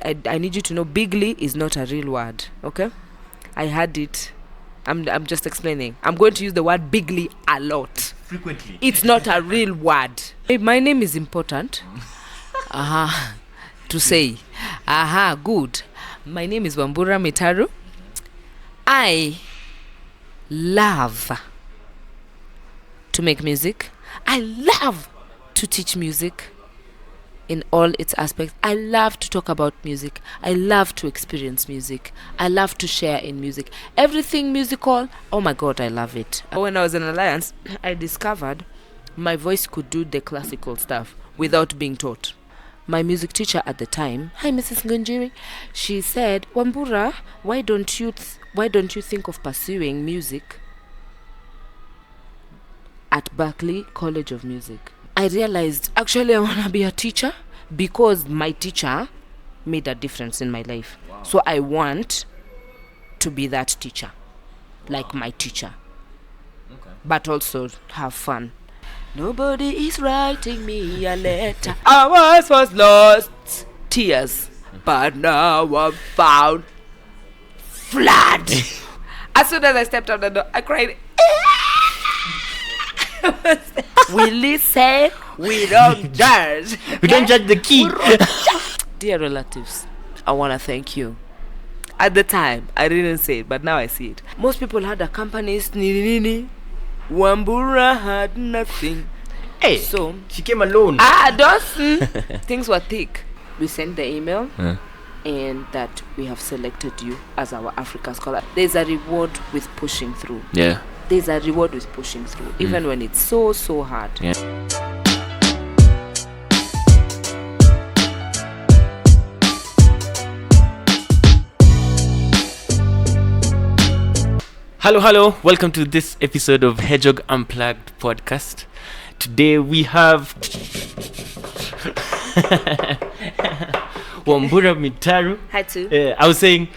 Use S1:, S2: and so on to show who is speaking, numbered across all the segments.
S1: I need you to know Berklee is not a real word. Okay, I had it. I'm just explaining. I'm going to use the word Berklee a lot.
S2: Frequently.
S1: It's not a real word. My name is important. To say. Good. My name is Wambura Mitaru. I love to make music. I love to teach music in all its aspects. I love to talk about music. I love to experience music. I love to share in music. Everything musical, oh my God, I love it. When I was in Alliance, I discovered my voice could do the classical stuff without being taught. My music teacher at the time, hi Mrs. Ngunjiri, she said, Wambura, why don't you think of pursuing music at Berklee College of Music? I realized actually I want to be a teacher because my teacher made a difference in my life. Wow. So I want to be that teacher, like my teacher, but also have fun. Nobody is writing me a letter. I was lost, tears, but now I'm found. Flood. As soon as I stepped out the door, I cried. We listen, we don't judge.
S2: We don't judge the key.
S1: Dear relatives, I want to thank you. At the time, I didn't say it, but now I see it. Most people had accompanies, nini. Wambura had nothing.
S2: Hey, so she came alone.
S1: Things were thick. We sent the email and that we have selected you as our Africa Scholar. There's a reward with pushing through.
S2: Yeah.
S1: There's a reward with pushing through, even when it's so hard.
S2: Yeah. Hello. Welcome to this episode of Hedgehog Unplugged podcast. Today we have Wambura Mitaru.
S1: Hi too.
S2: I was saying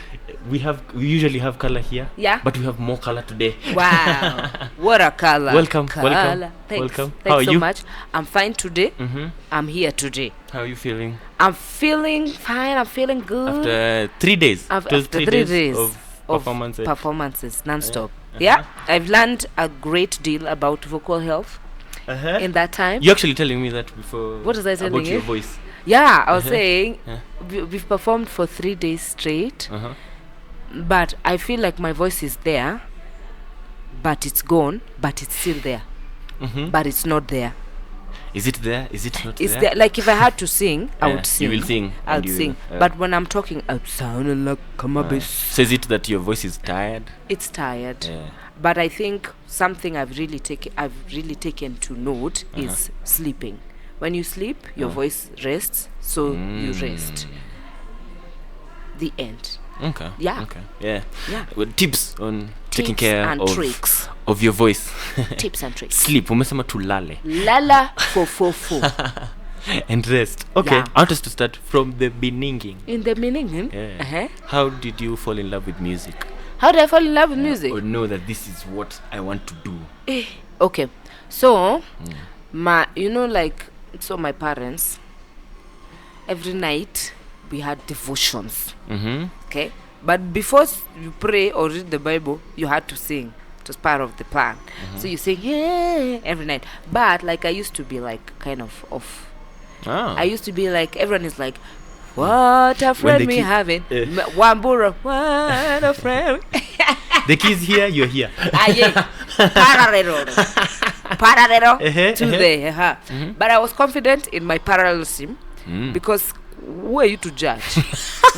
S2: we usually have color here.
S1: Yeah.
S2: But we have more color today.
S1: Wow. What a color.
S2: Welcome.
S1: Thanks.
S2: Welcome.
S1: Thanks
S2: How are
S1: so
S2: you?
S1: much. I'm fine today.
S2: Mm-hmm.
S1: I'm here today.
S2: How are you feeling?
S1: I'm feeling fine. I'm feeling good.
S2: After 3 days.
S1: After 3 days
S2: of
S1: performances non-stop. Yeah. I've learned a great deal about vocal health in that time.
S2: You're actually telling me that before.
S1: What was I telling
S2: about
S1: you?
S2: Your voice.
S1: Yeah, I was saying we've performed for 3 days straight. But I feel like my voice is there, but it's gone, but it's still there. But it's not there.
S2: Is it there? Is it not
S1: it's there? Like if I had to sing, I would sing.
S2: You will sing.
S1: I would sing. But when I'm talking, I'm sounding like Kamabis.
S2: So is it that your voice is tired?
S1: It's tired. Yeah. But I think something I've really taken to note is sleeping. When you sleep, your voice rests, so you rest. The end.
S2: Okay.
S1: Yeah.
S2: Okay. Yeah. Well, tips on taking care
S1: and tricks
S2: of your voice.
S1: Tips and tricks.
S2: Sleep. Umesema tulale.
S1: Lala fo.
S2: And rest. Okay.
S1: Yeah.
S2: I want us to start from the beginning.
S1: In the beginning?
S2: Yeah. How did you fall in love with music?
S1: How did I fall in love with music?
S2: Or know that this is what I want to do?
S1: Okay. So, my parents, every night we had devotions. Okay, but before you pray or read the Bible, you had to sing. It was part of the plan. So you sing every night. But like I used to be like kind of off. I used to be like, everyone is like, what a friend we having. Wambura, what a friend.
S2: The kids here, you're here.
S1: Parallel to the But I was confident in my parallelism because who are you to judge?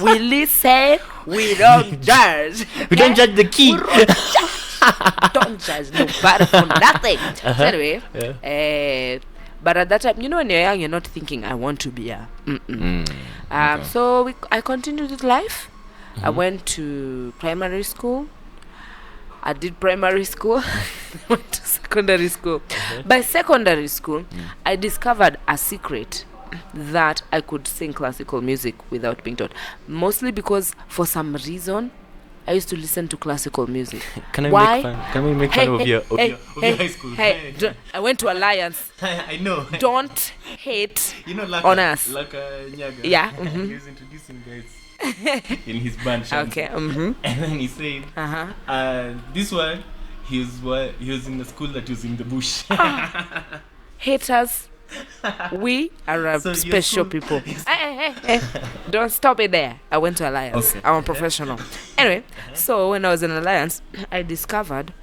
S1: We listen, we don't judge.
S2: We don't judge the key.
S1: Don't judge nobody for nothing. So anyway, but at that time, when you're young, you're not thinking, I want to be a. Okay. So I continued with life. I went to primary school. I did primary school. Went to secondary school. By secondary school, I discovered a secret that I could sing classical music without being taught. Mostly because for some reason, I used to listen to classical music.
S2: Can I
S1: Why?
S2: make fun? Can we make fun of your high school?
S1: I went to Alliance.
S2: I know.
S1: Don't hate
S2: Laka,
S1: on us.
S2: Laka Nyaga.
S1: Yeah.
S2: He was introducing guys in his band.
S1: Okay.
S2: And then he said, this one, he was in the school that was in the bush.
S1: Haters. We are a
S2: So
S1: special
S2: you're
S1: people. Hey. Don't stop it there. I went to Alliance.
S2: Okay.
S1: I'm a professional. Anyway, so when I was in Alliance, I discovered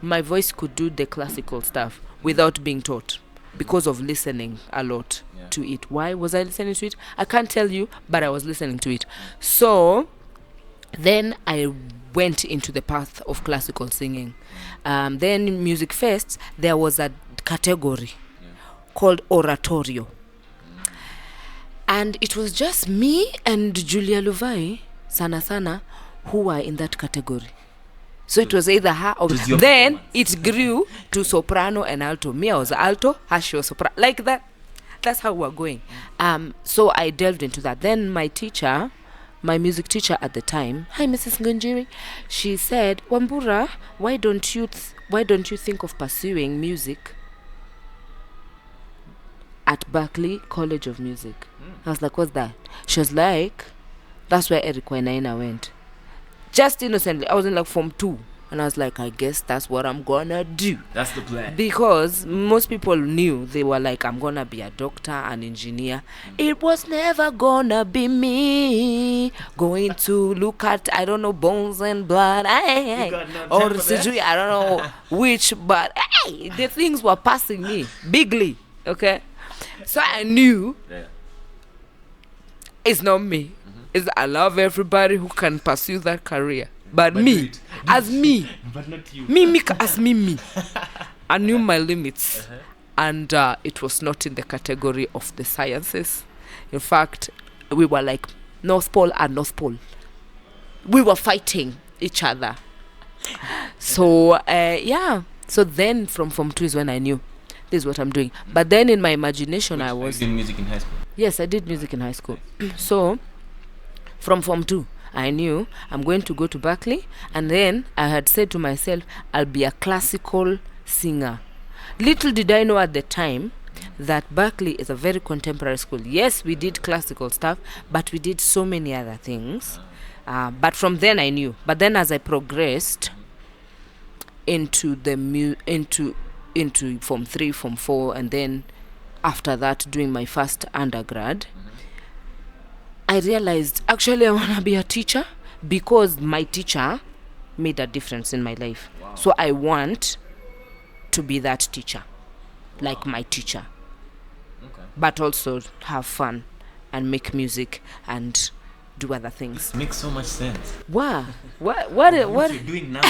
S1: my voice could do the classical stuff without being taught because of listening a lot to it. Why was I listening to it? I can't tell you, but I was listening to it. So then I went into the path of classical singing. Then in music fests, there was a category called oratorio. And it was just me and Julia Luvai, sana, who were in that category. So it was either her or... Then it grew to soprano and alto. Me, I was alto, her, she was soprano. Like that. That's how we're going. So I delved into that. Then my teacher, my music teacher at the time, hi Mrs. Ngunjiri, she said, Wambura, why don't you think of pursuing music at Berklee College of Music? I was like, what's that? She was like, that's where Eric Wainaina went. Just innocently, I was in like Form 2. And I was like, I guess that's what I'm gonna do.
S2: That's the plan.
S1: Because most people knew, they were like, I'm gonna be a doctor, an engineer. It was never gonna be me going to look at, I don't know, bones and blood. Or surgery, I don't know which, but the things were passing me bigly. Okay? So I knew it's not me. It's, I love everybody who can pursue that career. But me, as me,
S2: but not you.
S1: me as me. I knew my limits. And it was not in the category of the sciences. In fact, we were like North Pole and North Pole. We were fighting each other. So, So then from Form 2 is when I knew this is what I'm doing. But then in my imagination, I was...
S2: You did music in high school?
S1: Yes, I did music in high school. So, from Form 2, I knew I'm going to go to Berklee, and then I had said to myself, I'll be a classical singer. Little did I know at the time that Berklee is a very contemporary school. Yes, we did classical stuff, but we did so many other things. But from then I knew. But then as I progressed into into Form 3, Form 4, and then after that doing my first undergrad, I realized actually I want to be a teacher because my teacher made a difference in my life. Wow. So I want to be that teacher, like my teacher. Okay. But also have fun and make music and do other things.
S2: It makes so much sense.
S1: Wow. What
S2: you're doing now?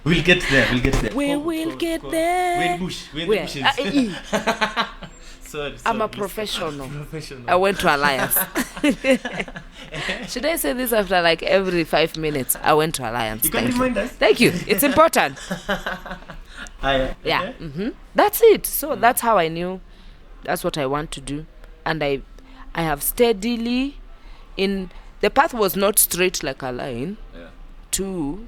S2: We'll get there.
S1: We will get there.
S2: We're in bush. We're in the bushes.
S1: I'm a professional. I went to Alliance. Should I say this after like every 5 minutes? I went to Alliance.
S2: You can remind us.
S1: Thank you. It's important. Yeah. That's it. So that's how I knew that's what I want to do. And I have steadily the path was not straight like a line to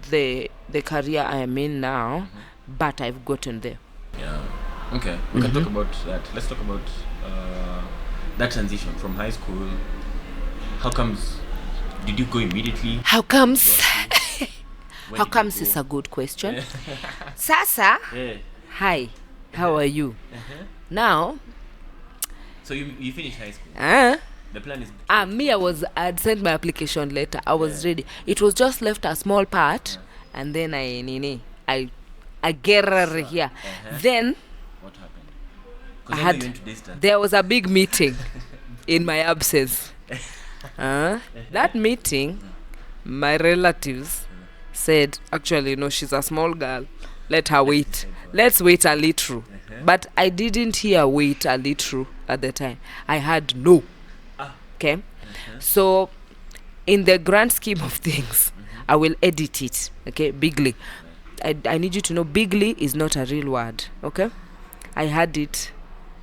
S1: the career I am in now, but I've gotten there.
S2: Yeah. Okay, we can talk about that. Let's talk about that transition from high school. How comes? Did you go immediately?
S1: How comes? How comes is a good question. Sasa, hi, how are you? Now.
S2: So you finished high school? The plan is...
S1: I'd sent my application letter. I was ready. It was just left a small part, and then I get here. Then... What happened? There was a big meeting in my absence. That meeting, my relatives said, actually, no, she's a small girl. Let her wait. Let's wait a little. But I didn't hear wait a little at the time. I had no. Okay? So, in the grand scheme of things, I will edit it. Okay? Bigly. I need you to know bigly is not a real word. Okay? I had it.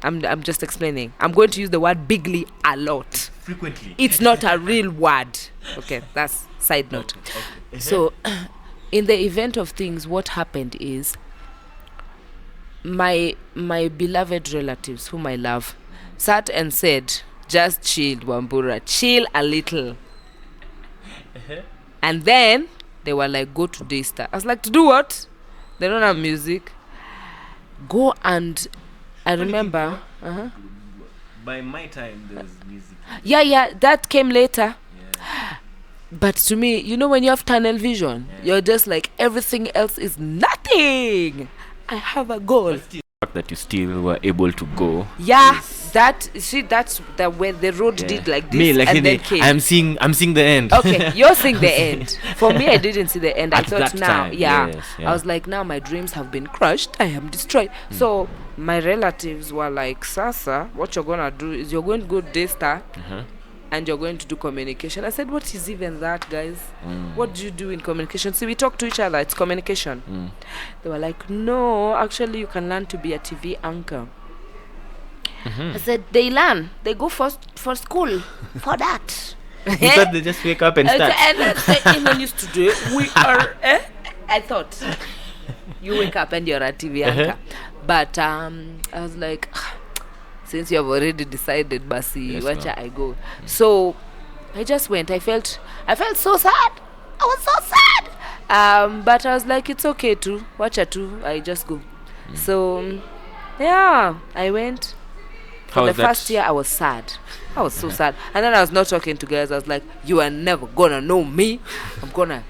S1: I'm just explaining. I'm going to use the word bigly a lot.
S2: frequently.
S1: It's not a real word. Okay, that's side note.
S2: Okay.
S1: So, in the event of things, what happened is my beloved relatives, whom I love, sat and said, "Just chill, Wambura, chill a little." And then they were like, "Go to Daystar." I was like, "To do what? They don't have music." Go and I remember.
S2: By my time, there was music.
S1: Yeah, that came later.
S2: Yeah.
S1: But to me, you know, when you have tunnel vision, you're just like, everything else is nothing. I have a goal.
S2: The fact that you still were able to go.
S1: Yeah, that's the way the road did like this.
S2: Me, like
S1: and then came.
S2: I'm seeing the end.
S1: Okay, you're seeing the end. For me, I didn't see the end. I
S2: At
S1: thought
S2: that
S1: now,
S2: time,
S1: yeah.
S2: yes,
S1: I was like, now my dreams have been crushed. I am destroyed. So my relatives were like, Sasa, what you're gonna do is you're going to go Daystar and you're going to do communication. I said, what is even that, guys? What do you do in communication? See, we talk to each other. It's communication. They were like, no, actually, you can learn to be a TV anchor. I said, they learn. They go for school for that.
S2: You thought they just wake up and start?
S1: And then used to do it. We are. I thought you wake up and you're a TV anchor. But I was like, since you have already decided, Basi, wacha I go. So I just went. I felt so sad. I was so sad. But I was like, it's okay to wacha too. I just go. So yeah, I went. For the first year, I was sad. I was so sad. And then I was not talking to guys. I was like, you are never gonna know me. I'm gonna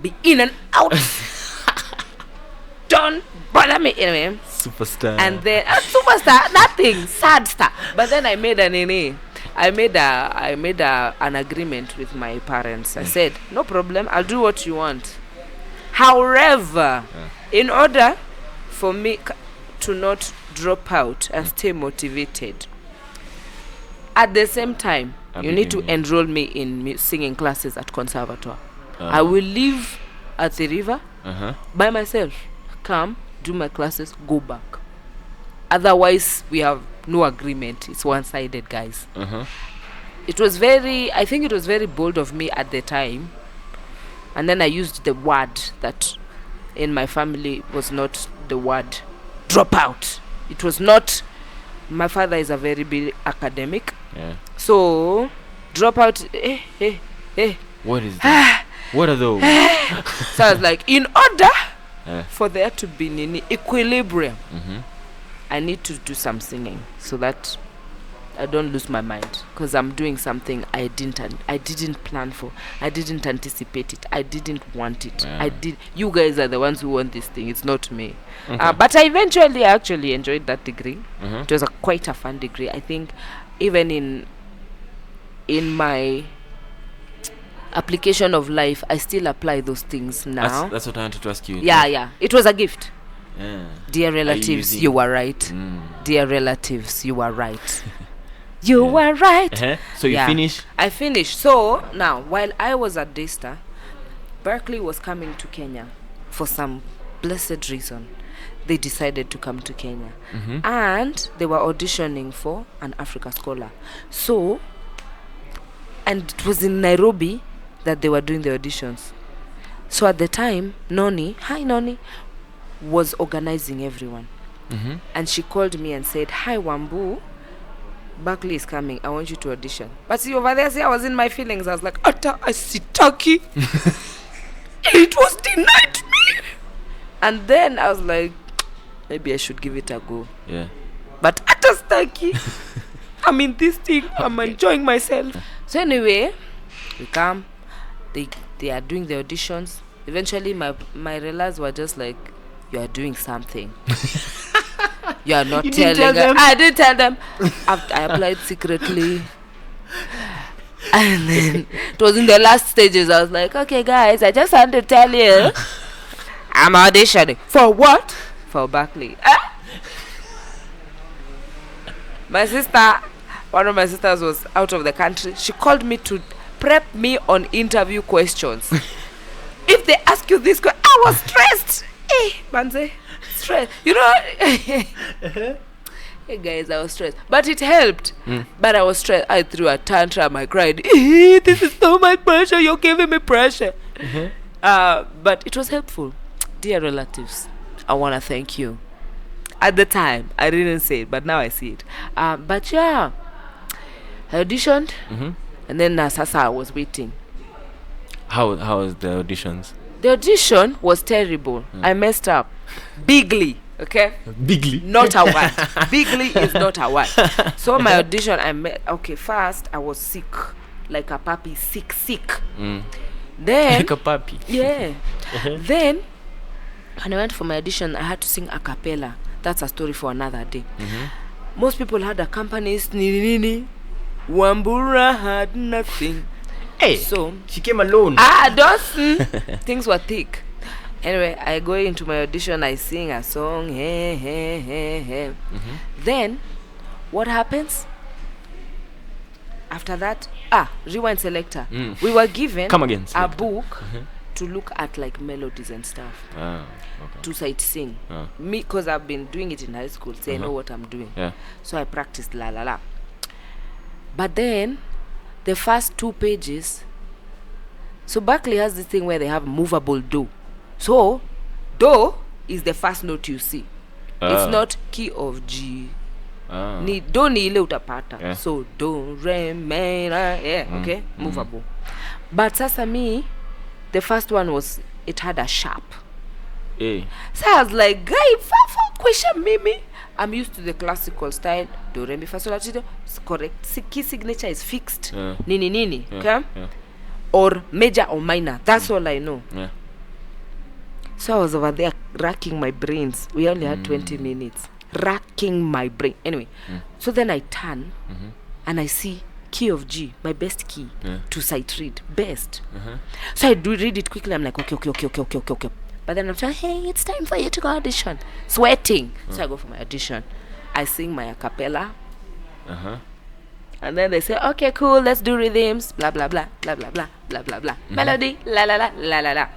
S1: be in and out. Don't bother me. Anyway.
S2: Superstar.
S1: And then superstar, nothing. Sad star. But then I made an agreement with my parents. I said, no problem. I'll do what you want. However, in order for me to not drop out and stay motivated, at the same time, you need to enroll me in singing classes at conservatoire. I will live at the river by myself. Come, do my classes, go back. Otherwise, we have no agreement. It's one-sided, guys. It was I think it was very bold of me at the time. And then I used the word that in my family was not the word drop out. It was not. My father is a very big academic. Yeah. So, drop out.
S2: What is that? What are those?
S1: So I was like, in order for there to be an equilibrium, I need to do some singing so that I don't lose my mind, because I'm doing something I didn't plan for. I didn't anticipate it. I didn't want it. You guys are the ones who want this thing. It's not me. But I eventually actually enjoyed that degree. It was quite a fun degree. I think even in my application of life, I still apply those things now.
S2: That's what I wanted to ask you.
S1: Yeah. It was a gift.
S2: Yeah.
S1: Dear relatives, you were right. Dear relatives, you were right. You were right.
S2: So you finish?
S1: I finished. So now, while I was at Daystar, Berklee was coming to Kenya for some blessed reason. They decided to come to Kenya, and they were auditioning for an Africa Scholar. So, and it was in Nairobi that they were doing the auditions. So at the time, Noni was organizing everyone, and she called me and said, "Hi, Wambu, Berklee is coming. I want you to audition." But see, over there, I was in my feelings. I was like, "Ata asitaki." It was denied me. And then I was like, maybe I should give it a go.
S2: Yeah.
S1: But ata staki. I'm in this thing. I'm enjoying myself. So anyway, we come. They are doing the auditions. Eventually, my relatives were just like, "You are doing something." You are not telling them. I didn't tell them. I applied secretly. And then it was in the last stages. I was like, "Okay, guys, I just want to tell you, I'm auditioning." For what? For Berklee. My sister, one of my sisters was out of the country. She called me to prep me on interview questions. If they ask you this question, I was stressed. Manze. Stress. You know, Hey guys, I was stressed, but it helped. But I was stressed. I threw a tantrum. I cried. This is so much pressure. You're giving me pressure. But it was helpful. Dear relatives, I want to thank you. At the time, I didn't say it, but now I see it. But yeah, I auditioned, and then Sasa I was waiting.
S2: How was the auditions?
S1: The audition was terrible. I messed up bigly. Okay,
S2: Bigly.
S1: not a word. Bigly is not a word. So my audition, first I was sick, like a puppy, sick. Then
S2: Like a puppy.
S1: yeah. Then when I went for my audition, I had to sing a cappella. That's a story for another day. Most people had accompanists. Nini. Wambura had nothing.
S2: Hey,
S1: So
S2: she came alone.
S1: things were thick. Anyway, I go into my audition, I sing a song. Hey. Then what happens after that? Rewind selector. We were given
S2: Come again,
S1: a
S2: selector.
S1: book to look at like melodies and stuff,
S2: Okay.
S1: to sight sing. Me, because I've been doing it in high school, so I know what I'm doing.
S2: Yeah.
S1: So I practiced la la la. But then the first 2 pages, so Berklee has this thing where they have movable do. So do is the first note you see. It's not key of G. Do ni ile utapata.
S2: Yeah.
S1: So do re me ra, okay, movable. But sasa me, the first one was, it had a sharp.
S2: Hey.
S1: So I was like, guy, question mimi. I'm used to the classical style. Do re mi fa sol la ti do. It's correct. Key signature is fixed. Nini.
S2: Yeah.
S1: Okay.
S2: Yeah.
S1: Or major or minor. That's all I know.
S2: Yeah.
S1: So I was over there racking my brains. We only had 20 minutes. Racking my brain. Anyway, so then I turn and I see key of G, my best key, to sight read. Best. So I do read it quickly. I'm like, okay. But then I'm saying, hey, it's time for you to go audition. Sweating. So I go for my audition. I sing my a cappella. And then they say, okay, cool, let's do rhythms. Blah, blah, blah, blah, blah, blah, blah, blah, blah. Melody, la, la, la, la, la, la.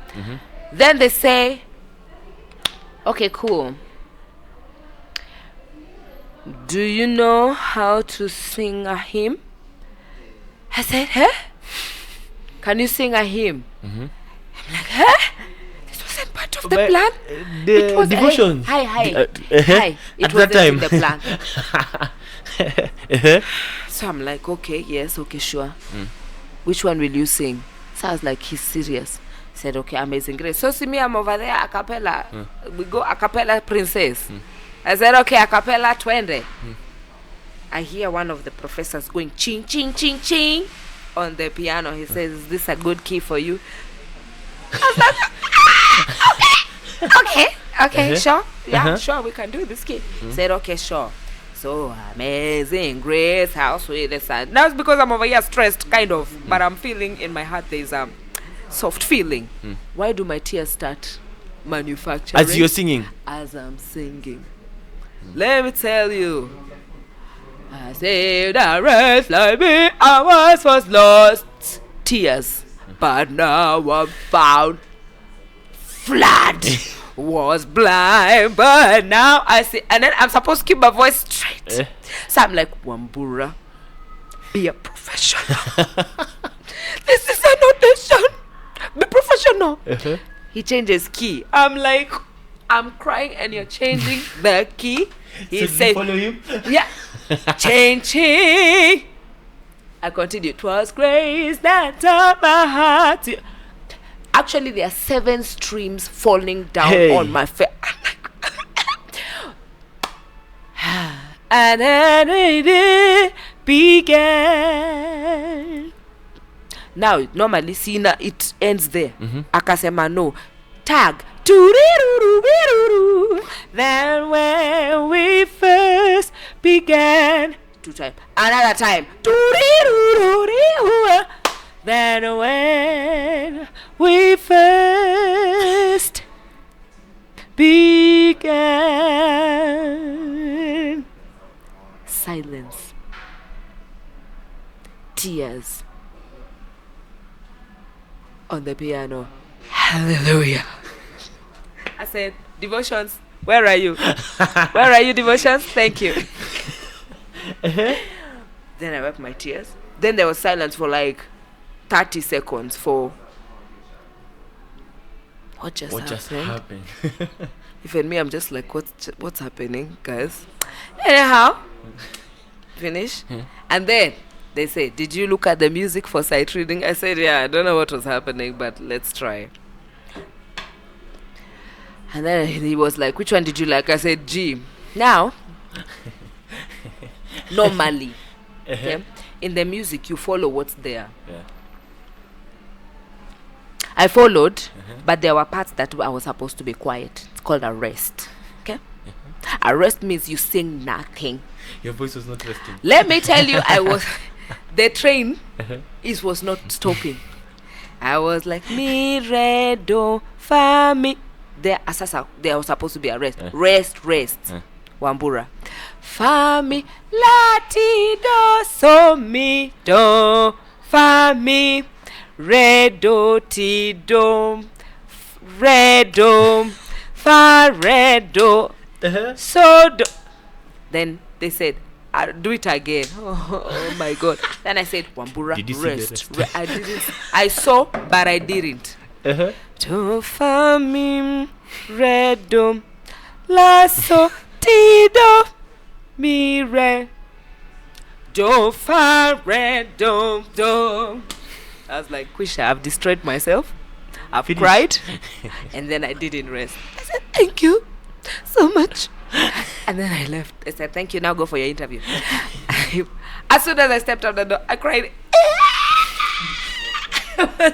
S1: Then they say, okay, cool. Do you know how to sing a hymn? I said, can you sing a hymn? I'm like, this wasn't part of the plan.
S2: The
S1: It was
S2: devotions.
S1: Hi.
S2: At
S1: It
S2: that
S1: wasn't
S2: time.
S1: in the plan. So I'm like, okay, yes, okay, sure. Which one will you sing? So I was like, he's serious. Said, okay, Amazing Grace. So see me, I'm over there, a cappella. We go a cappella Princess. I said, okay, a cappella Twende. I hear one of the professors going ching, ching, ching, ching on the piano. He says, is this a good key for you? I was like, okay, sure. Yeah, sure, we can do this key. Said, okay, sure. So amazing grace, how sweet the sound. That's because I'm over here stressed, kind of, but I'm feeling in my heart there's soft feeling. Why do my tears start manufacturing?
S2: As you're singing.
S1: As I'm singing. Let me tell you, I saved a wretch like me, I was lost, tears, but now I'm found. Flood was blind, but now I see. And then I'm supposed to keep my voice straight. So I'm like, Wambura, be a professional. This is an audition. Be professional. He changes key. I'm like, I'm crying and you're changing the key. He
S2: So
S1: said,
S2: follow you?
S1: yeah, changing. I continued. 'Twas grace that taught my heart. Actually, there are 7 streams falling down on my face. And then it began. Now, normally, Sina, it ends there. Akasema no. Tag. Then when we first began. 2 times. Another time. Then when we first began. Silence. Tears. On the piano. Hallelujah. I said, devotions, where are you? Where are you, devotions? Thank you. Then I wiped my tears. Then there was silence for like 30 seconds for what just happened. Even me, I'm just like, what's happening, guys? Anyhow, finish. And then they said, did you look at the music for sight reading? I said, yeah, I don't know what was happening, but let's try. And then he was like, which one did you like? I said, G. Now, normally, okay, in the music, you follow what's there.
S2: Yeah.
S1: I followed, but there were parts that I was supposed to be quiet. It's called a rest. Okay? A rest means you sing nothing.
S2: Your voice was not resting.
S1: Let me tell you, the train was not stopping. I was like, mi, re, do, fa, mi. There was supposed to be a rest. Rest. Wambura. Fa, mi, la, ti, do, so, mi, do, fa, mi. Re, do, ti, do, re, do, fa, re, do, so, do. Then they said, do it again. Oh my God. Then I said, Wambura, rest. I didn't. I saw, but I didn't. Do, fa, mi, re, do, la, so, ti, do, mi, re, do, fa, re, do, do. I was like, Quisha, I've destroyed myself. I've cried. And then I didn't rest. I said, thank you so much. And then I left. I said, thank you. Now go for your interview. As soon as I stepped out the door, I cried. I was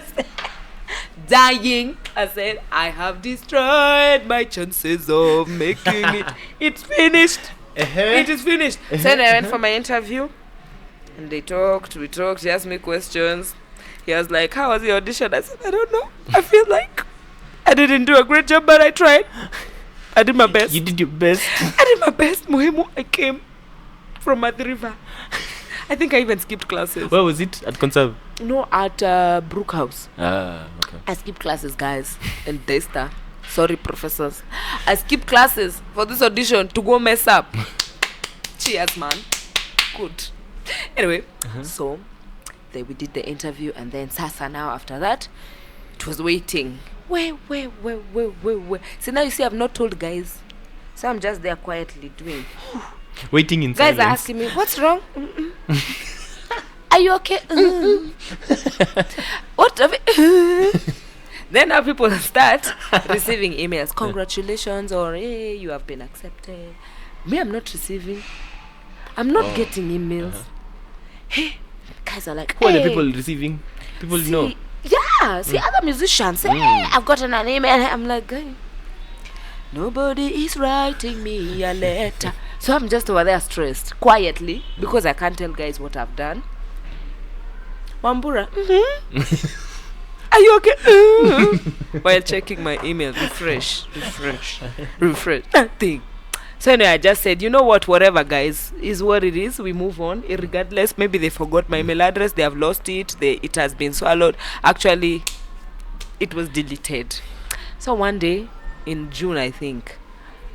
S1: dying. I said, I have destroyed my chances of making it. It's finished. It is finished. So then I went for my interview. And we talked. He asked me questions. He was like, how was the audition? I said, I don't know. I feel like I didn't do a great job, but I tried. I did my best.
S2: You did your best.
S1: I did my best. Muhimu, I came from Mad River. I think I even skipped classes.
S2: Where was it? At Conserve?
S1: No, at Brook House.
S2: Ah, okay.
S1: I skipped classes, guys. And Daystar. Sorry, professors. I skipped classes for this audition to go mess up. Cheers, man. Good. Anyway, so we did the interview, and then Sasa now after that, it was waiting. Wait. So now you see, I've not told guys. So I'm just there quietly doing.
S2: Waiting in
S1: guys
S2: silence.
S1: are asking me, what's wrong? Are you okay? What? Then now people start receiving emails. Congratulations, or hey, you have been accepted. Me, I'm not receiving. I'm not getting emails. Hey, guys are like,
S2: who are the
S1: hey,
S2: people receiving? People know.
S1: Yeah, see other musicians say, hey, I've gotten an email. I'm like, hey, nobody is writing me a letter. So I'm just over there stressed, quietly, because I can't tell guys what I've done. Wambura, are you okay? While checking my email, refresh. Nothing. So anyway, I just said, you know what, whatever, guys, is what it is. We move on, irregardless. Maybe they forgot my email address. They have lost it. It has been swallowed. Actually, it was deleted. So one day, in June, I think,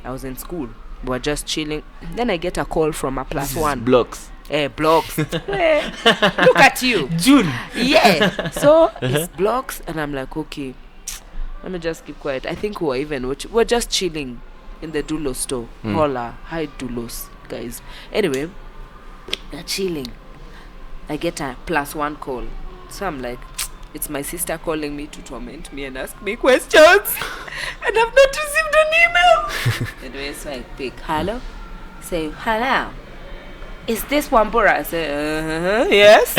S1: I was in school. We were just chilling. Then I get a call from a plus one.
S2: Blocks.
S1: Blocks. Look at you.
S2: June.
S1: Yeah. So it's blocks. And I'm like, okay, let me just keep quiet. I think we're just chilling in the Dulo store. Hola. Hi, Dulos, guys. Anyway, they're chilling. I get a plus one call. So I'm like, it's my sister calling me to torment me and ask me questions. And I've not received an email. Anyway, so I pick. Hello? Say, hello. Is this Wambura? I say, yes.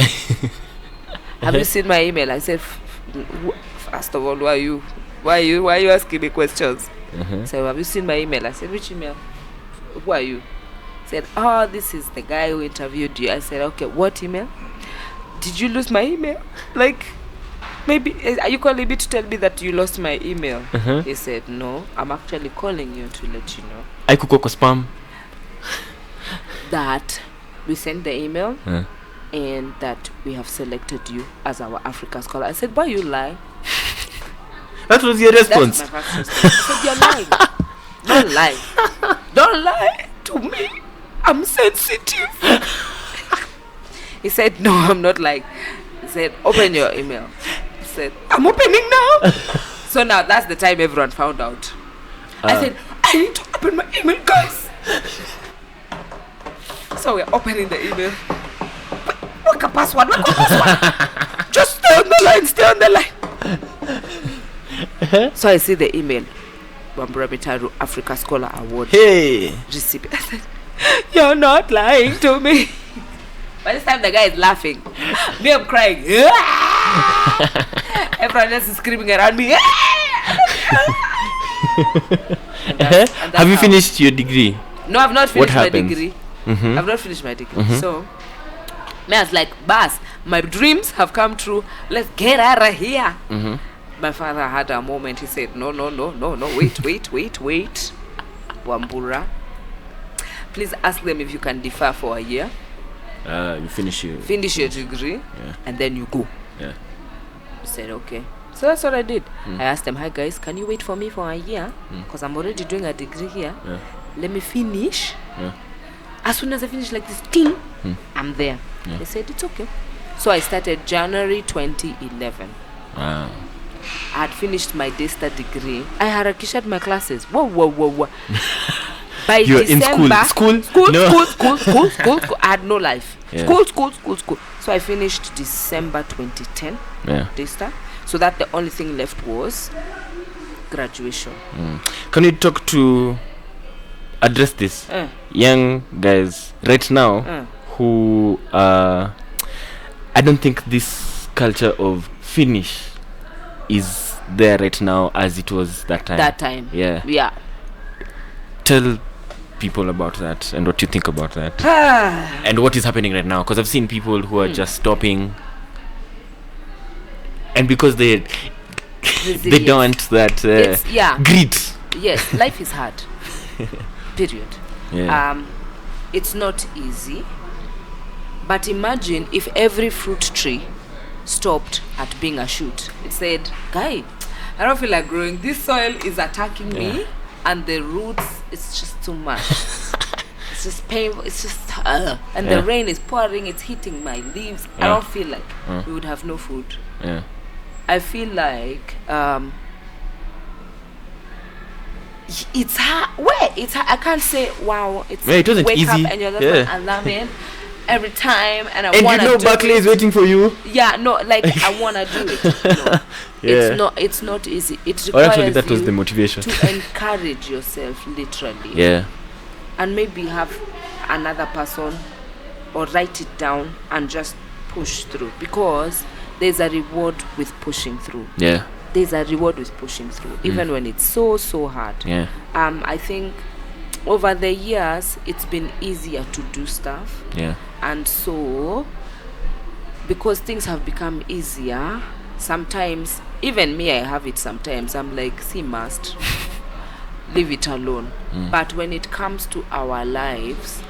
S1: Have you seen my email? I said, first of all, why are you asking me questions? So have you seen my email? I said, which email? Who are you? Said, oh, this is the guy who interviewed you. I said, okay, what email? Did you lose my email? Like, maybe, are you calling me to tell me that you lost my email? He said, no, I'm actually calling you to let you know.
S2: I could cook spam.
S1: That we sent the email and that we have selected you as our Africa scholar. I said, why you lie?
S2: That was your response.
S1: That's my first response. I said, you're lying. Don't lie. Don't lie to me. I'm sensitive. He said, no, I'm not like. He said, open your email. He said, I'm opening now. So now that's the time everyone found out. I said, I need to open my email, guys. So we're opening the email. What's the password? Just stay on the line. So I see the email. Wambura Mitaru Africa Scholar Award.
S3: Hey.
S1: Recipient. I said, you're not lying to me. By this time the guy is laughing. Me, I'm crying. Everyone else is screaming around me. And that's
S3: Have you finished your degree?
S1: No, I've not finished my
S3: happens?
S1: degree. I've not finished my degree. So me, I was like, Bas, my dreams have come true. Let's get out of here. My father had a moment. He said, no, wait. Wambura, please ask them if you can defer for a year.
S3: You finish your
S1: degree,
S3: Yeah.
S1: and then you go.
S3: Yeah.
S1: I said, okay. So that's what I did. I asked them, hi guys, can you wait for me for a year? Because I'm already doing a degree here.
S3: Yeah.
S1: Let me finish.
S3: Yeah.
S1: As soon as I finish like this, ting, I'm there.
S3: Yeah.
S1: They said, it's okay. So I started January 2011.
S3: Wow.
S1: I had finished my Daystar degree. I had harakished my classes. Whoa. By
S3: You're
S1: December,
S3: in school?
S1: School. I had no life.
S3: Yeah.
S1: School. So I finished December 2010
S3: Yeah.
S1: Daystar. So that the only thing left was graduation.
S3: Can you talk to address this young guys right now who I don't think this culture of finish is there right now as it was that time. Yeah. Tell people about that and what you think about that and what is happening right now, because I've seen people who are just stopping, and because they don't want that grit.
S1: Yes, life is hard. Period.
S3: Yeah.
S1: It's not easy, but imagine if every fruit tree stopped at being a shoot. It said, guy, I don't feel like growing. This soil is attacking me, and the roots, it's just too much. It's just painful. It's just and the rain is pouring. It's hitting my leaves. I don't feel like we would have no food.
S3: Yeah.
S1: I feel like it's hard. It's hard. I can't say wow. It's
S3: it wasn't
S1: wake
S3: easy.
S1: up and you're just alarming every time, and I
S3: And
S1: want to do
S3: Berklee is waiting for you.
S1: Yeah, no, like I want to do it. No. It's not easy. It requires
S3: Actually, that was
S1: you
S3: the motivation.
S1: to encourage yourself, literally.
S3: Yeah.
S1: And maybe have another person or write it down and just push through, because there's a reward with pushing through.
S3: Yeah.
S1: There's a reward with pushing through, even when it's so hard.
S3: Yeah.
S1: I think over the years it's been easier to do stuff.
S3: Yeah.
S1: And so, because things have become easier, sometimes, even me, I have it sometimes, I'm like, see, must leave it alone. But when it comes to our lives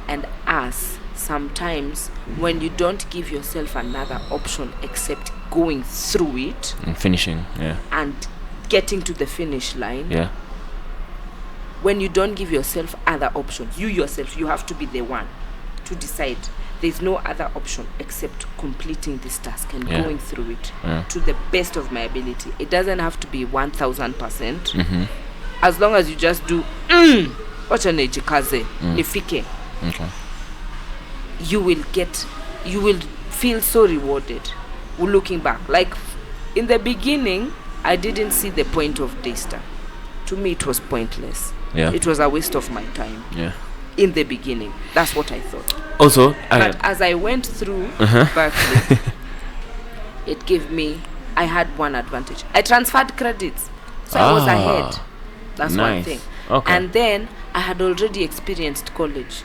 S1: and us, sometimes when you don't give yourself another option except going through it
S3: And finishing. Yeah.
S1: and getting to the finish line,
S3: Yeah.
S1: when you don't give yourself other options, you yourself, you have to be the one to decide. There's no other option except completing this task and going through it to the best of my ability. It doesn't have to be 1000%. As long as you just do wacha nejikaze nifike, you will feel so rewarded looking back. Like in the beginning, I didn't see the point of Daystar. To me, it was pointless.
S3: Yeah.
S1: It was a waste of my time.
S3: Yeah.
S1: In the beginning, that's what I thought.
S3: Also,
S1: But as I went through Berklee, it gave me, I had one advantage. I transferred credits, so I was ahead. That's one
S3: nice.
S1: thing.
S3: Okay.
S1: And then I had already experienced college.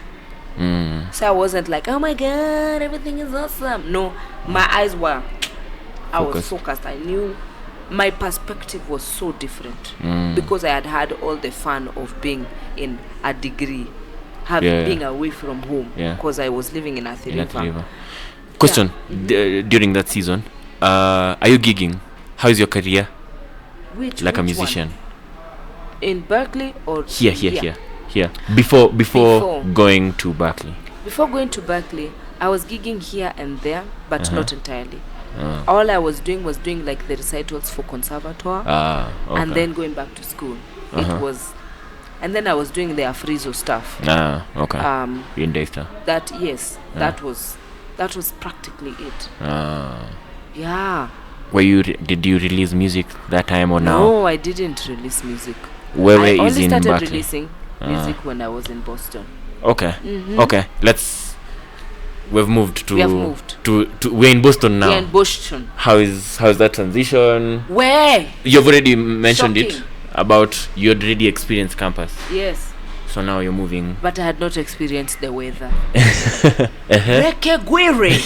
S1: So I wasn't like, oh my god, everything is awesome. No, my eyes were, I was focused. I knew my perspective was so different because I had had all the fun of being in a degree, being away from home, because I was living in Athi River.
S3: Question, during that season, are you gigging? How is your career?
S1: Which
S3: a
S1: which
S3: musician?
S1: one? In Berklee or
S3: Here. here before
S1: Before.
S3: going to Berklee?
S1: Before going to Berklee, I was gigging here and there, but not entirely.
S3: Ah.
S1: All I was doing like the recitals for conservatoire,
S3: Okay.
S1: and then going back to school. It was, and then I was doing the Afrizo stuff.
S3: Okay. In Daystar.
S1: That that was practically it. Yeah.
S3: Did you release music that time or now?
S1: No, I didn't release music.
S3: Where
S1: I
S3: is
S1: only
S3: in
S1: started
S3: Berklee?
S1: releasing music when I was in Boston.
S3: Okay. Okay. We've moved to.
S1: We have moved.
S3: to we're in Boston now.
S1: We're in Boston.
S3: How is that transition?
S1: Where?
S3: You've already mentioned it
S1: Shocking.
S3: about you already experienced campus.
S1: Yes.
S3: So now you're moving.
S1: But I had not experienced the weather.
S3: Rekegwire.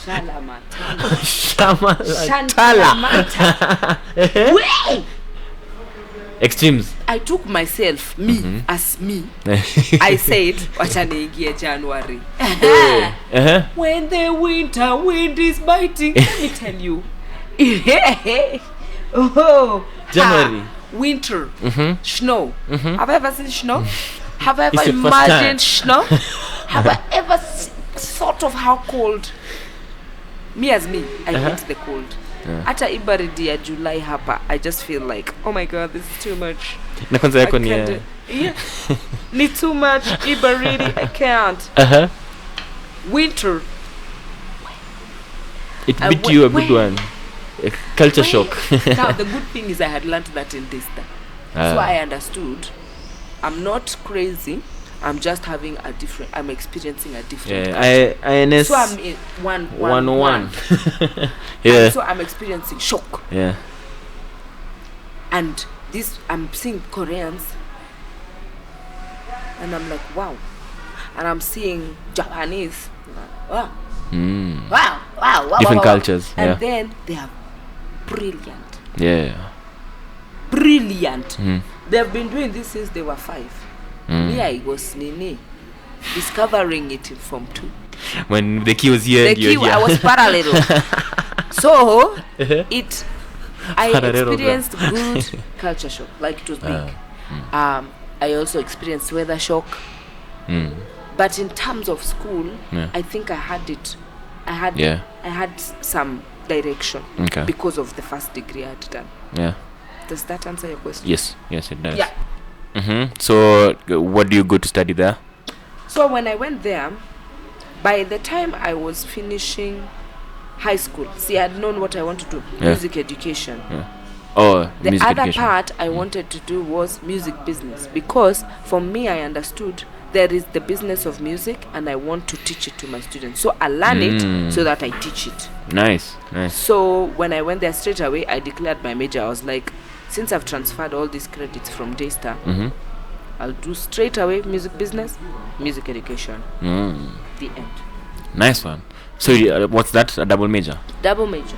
S1: Shalamata. Way!
S3: Extremes.
S1: I took myself, as me. I said, wacha niingie January. When the winter wind is biting, let me tell you.
S3: January.
S1: Winter. Snow. Have I ever seen snow? Have I ever
S3: It's your first
S1: imagined snow? Have I ever thought of how cold? Me, I hate the cold. Hata ibaridi ya July hapa, I just feel like, oh my god, this is too much.
S3: Na kwanza yako ni
S1: Ni too much ibaridi, I can't. Winter.
S3: It beat you a good one. A culture shock.
S1: Now the good thing is I had learned that in Dista. So I understood. I'm not crazy. I'm just having I'm experiencing a different
S3: INS.
S1: So I'm in one.
S3: Yeah.
S1: And so I'm experiencing shock.
S3: Yeah.
S1: And this, I'm seeing Koreans. And I'm like, wow. And I'm seeing Japanese. Wow. Wow.
S3: Different cultures.
S1: And then they are brilliant.
S3: Yeah.
S1: Brilliant. They have been doing this since they were 5. Me, I was discovering it from 2.
S3: When the key was here,
S1: I was parallel. So I experienced good culture shock, like it was big. I also experienced weather shock. But in terms of school, I think I had it. I had some direction because of the first degree I had done. Yeah. Does that answer your question?
S3: Yes, it does.
S1: Yeah.
S3: So, what do you go to study there?
S1: So when I went there, by the time I was finishing high school, I had known what I wanted to do, music education.
S3: Oh,
S1: the
S3: music
S1: other
S3: education.
S1: part I wanted to do was music business, because for me I understood there is the business of music and I want to teach it to my students. So I learn it so that I teach it.
S3: Nice.
S1: So when I went there straight away, I declared my major. I was like, since I've transferred all these credits from Daystar, I'll do straight away music business, music education. The end.
S3: Nice one. So what's that? A double major?
S1: Double major.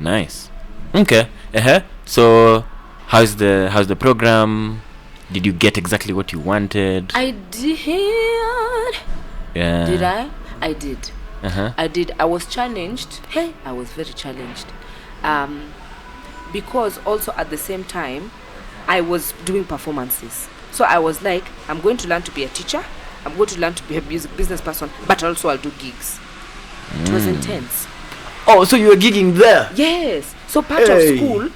S3: Nice. Okay. So how's the program? Did you get exactly what you wanted?
S1: I did.
S3: Yeah.
S1: Did I? I did. I did. I was challenged. I was very challenged. Because also at the same time, I was doing performances. So I was like, I'm going to learn to be a teacher. I'm going to learn to be a music business person, but also I'll do gigs. It was intense.
S3: Oh, so you were gigging there?
S1: Yes. So part of school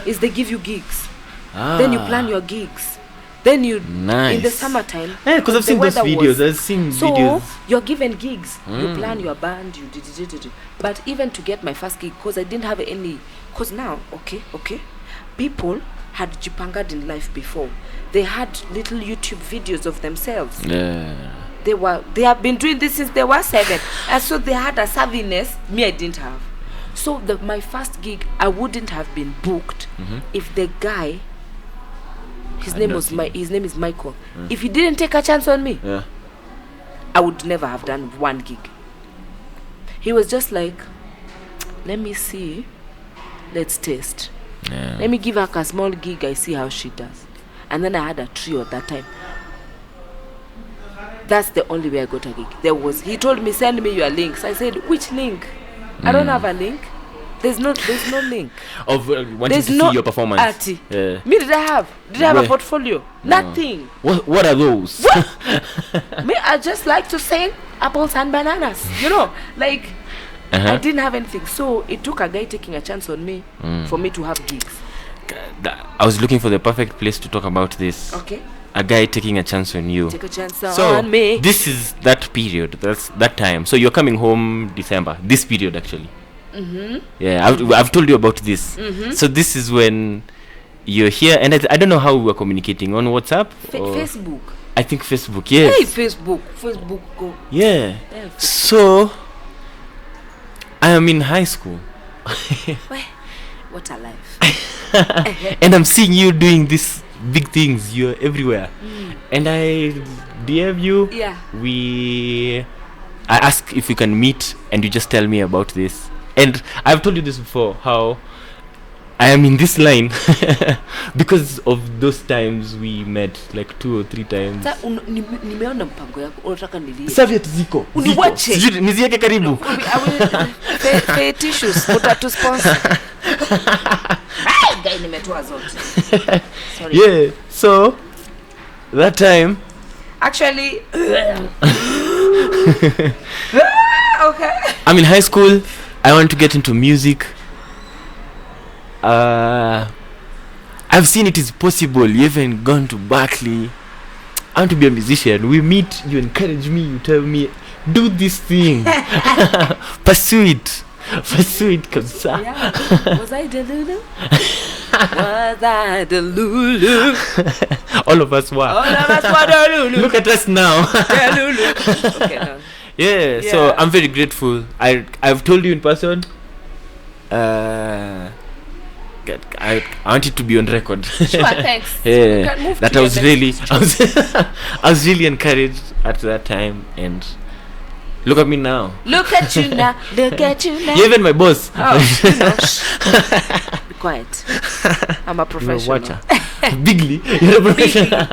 S1: is they give you gigs. Then you plan your gigs. Then you in the summertime.
S3: Because I've seen those videos.
S1: So you're given gigs. You plan your band. You did. But even to get my first gig, because I didn't have any. Because now, okay, people had jipangaed in life before. They had little YouTube videos of themselves.
S3: Yeah.
S1: They have been doing this since they were 7, and so they had a savviness me I didn't have. So my first gig, I wouldn't have been booked if the guy, his name is Michael. If he didn't take a chance on me, I would never have done one gig. He was just like, let me see, let's test. Let me give her a small gig, I see how she does. And then I had a trio at that time. That's the only way I got a gig. He told me, send me your links. I said, which link? I don't have a link. There's no link.
S3: Of wanting
S1: There's
S3: to
S1: no
S3: see your performance.
S1: arty.
S3: Yeah.
S1: Me, did I have a
S3: Where?
S1: portfolio? Nothing.
S3: What are those?
S1: Me, I just like to sing apples and bananas. You know, like
S3: Uh-huh.
S1: I didn't have anything. So it took a guy taking a chance on me for me to have gigs.
S3: I was looking for the perfect place to talk about this.
S1: Okay.
S3: A guy taking a chance on you.
S1: Take a chance
S3: So
S1: on me.
S3: this is that period. That's that time. So you're coming home December. This period actually. Yeah, I've told you about this. So this is when you're here, and I don't know how we were communicating on WhatsApp. or
S1: Facebook.
S3: I think Facebook. Yes.
S1: Hey, Facebook. Go.
S3: Yeah.
S1: Yeah,
S3: So I am in high school,
S1: what a life.
S3: and I'm seeing you doing these big things. You're everywhere, and I DM you.
S1: Yeah.
S3: I ask if we can meet, and you just tell me about this. And I've told you this before, how I am in this line because of those times we met like 2 or 3 times.
S1: Nimeona mpango yako unataka nilie.
S3: Serviette ziko.
S1: Uniwache.
S3: Sijui niziweke karibu.
S1: Pay tissues utatu sponsor. Guy nimetoa zote. Sorry.
S3: Yeah. So that time
S1: Actually okay.
S3: I'm in high school. I want to get into music. I've seen it is possible. You even gone to Berklee. I want to be a musician. We meet, you encourage me, you tell me, do this thing. Pursue it kabisa.
S1: Yeah. Was I Delulu? Was I Delulu?
S3: All of us were.
S1: All of us were Delulu.
S3: Look at us now.
S1: Delulu. Okay, no.
S3: Yeah,
S1: Yeah.
S3: so I'm very grateful. I've told you in person. I want it to be on record.
S1: Sure, thanks.
S3: Yeah,
S1: You can move
S3: that
S1: to
S3: I
S1: your
S3: was
S1: next
S3: really, I was really encouraged at that time, and look at me now.
S1: Look at you now. Look at you now.
S3: You're even my boss.
S1: Oh, you know. Be quiet. I'm a professional.
S3: Bigly, you're a professional.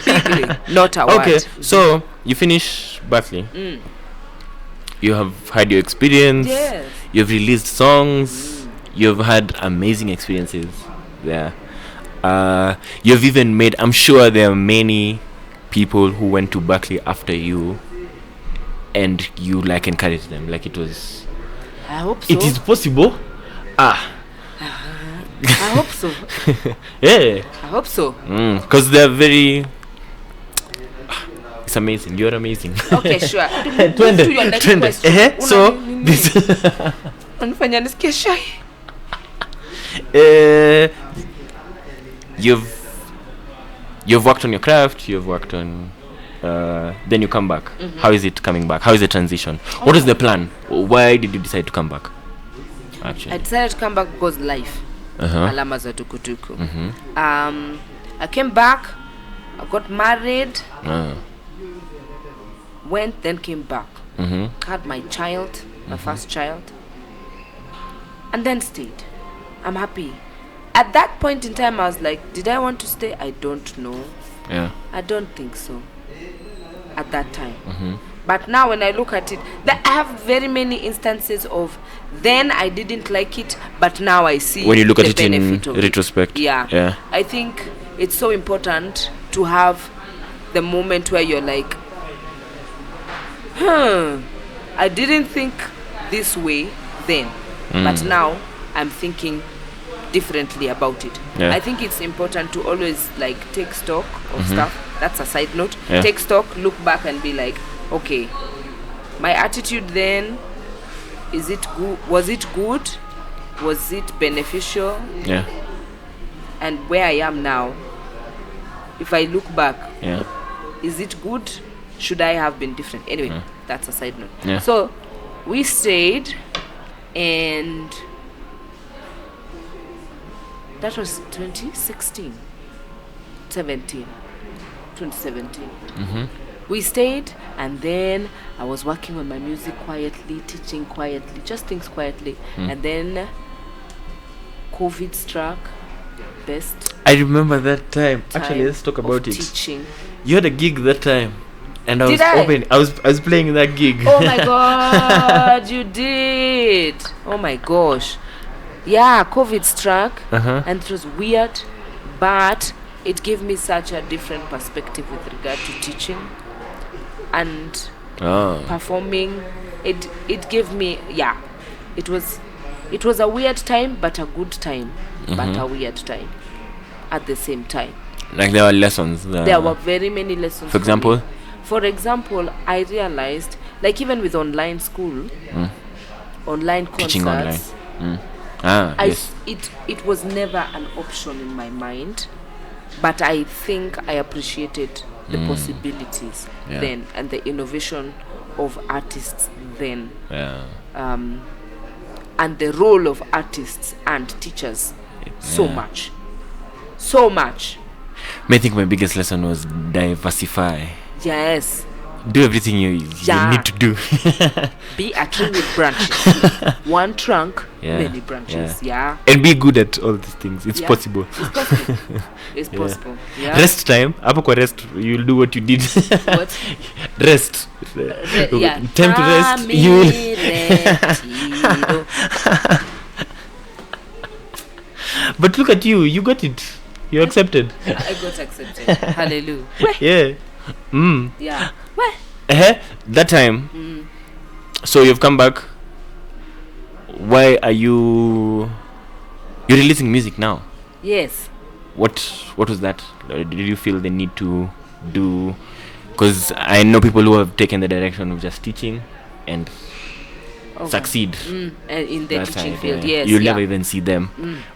S1: Bigly, not a
S3: Okay,
S1: word.
S3: so you finish Berklee. You have had your experience.
S1: Yes.
S3: You've released songs. You've had amazing experiences there. You've even made, I'm sure there are many people who went to Berklee after you, and you like encouraged them, like it was,
S1: I hope so.
S3: it is possible.
S1: I hope so.
S3: Yeah,
S1: I hope so.
S3: because they're very, it's amazing. You're amazing.
S1: Okay, sure. Move to your next question.
S3: So this
S1: Unafanya nisikie shy.
S3: you've worked on your craft, you've worked on then you come back. How is it coming back? How is the transition? What is the plan? Why did you decide to come back? Actually,
S1: I decided to come back because life. Alama za tukutuku. I came back, I got married, went, then came back. Had my child, my first child, and then stayed. I'm happy. At that point in time, I was like, did I want to stay? I don't know.
S3: yeah.
S1: I don't think so. At that time. But now when I look at it, I have very many instances of then I didn't like it, but now I see
S3: When you look at
S1: the
S3: it in
S1: benefit of it.
S3: retrospect.
S1: Yeah. I think it's so important to have the moment where you're like, I didn't think this way then, but now I'm thinking differently about it.
S3: Yeah.
S1: I think it's important to always like take stock of stuff. That's a side note.
S3: Yeah.
S1: Take stock, look back and be like, okay, my attitude then, is it good? Was it good? Was it beneficial?
S3: Yeah.
S1: And where I am now, if I look back,
S3: Yeah.
S1: is it good? Should I have been different? Anyway, that's a side note.
S3: Yeah.
S1: So we stayed, and that was 2017. We stayed, and then I was working on my music quietly, teaching quietly, just things quietly. And then COVID struck. Best
S3: I remember that time. Actually,
S1: time
S3: let's talk
S1: of
S3: about it.
S1: teaching.
S3: You had a gig that time, and I
S1: Did
S3: was
S1: I?
S3: open. I was playing that gig.
S1: Oh my god, you did. Oh my gosh. Yeah, COVID struck,
S3: Uh-huh.
S1: and it was weird, but it gave me such a different perspective with regard to teaching and
S3: Oh.
S1: performing. It gave me, yeah, it was a weird time, but a good time, but a weird time at the same time.
S3: Like there were lessons.
S1: There were very many lessons.
S3: For example?
S1: me. For example, I realized, like even with online school, online
S3: Teaching online.
S1: concerts,
S3: Yes.
S1: it was never an option in my mind, but I think I appreciated the possibilities
S3: Yeah.
S1: then and the innovation of artists then,
S3: Yeah.
S1: and the role of artists and teachers so
S3: Yeah.
S1: much.
S3: I think my biggest lesson was diversify.
S1: Yes,
S3: Do everything you
S1: Yeah.
S3: need to do.
S1: be a tree with branches. One trunk,
S3: Yeah,
S1: many branches. Yeah.
S3: And be good at all these things. It's
S1: Yeah.
S3: possible.
S1: It's possible. It's
S3: Yeah.
S1: possible. Yeah.
S3: Rest time. Hapo kwa rest, you'll do what you did.
S1: What?
S3: Rest.
S1: Yeah.
S3: Time to rest. You'll.
S1: Retiro.
S3: But look at you. You got it. You accepted.
S1: I got accepted. Hallelujah.
S3: Yeah.
S1: Yeah.
S3: That time. So you've come back. Why are you're releasing music now?
S1: Yes.
S3: What was that? Did you feel the need to do? Because I know people who have taken the direction of just teaching and
S1: Okay.
S3: succeed.
S1: And in the
S3: that
S1: teaching
S3: side,
S1: field,
S3: yeah.
S1: yes.
S3: You'll
S1: yeah.
S3: never even see them.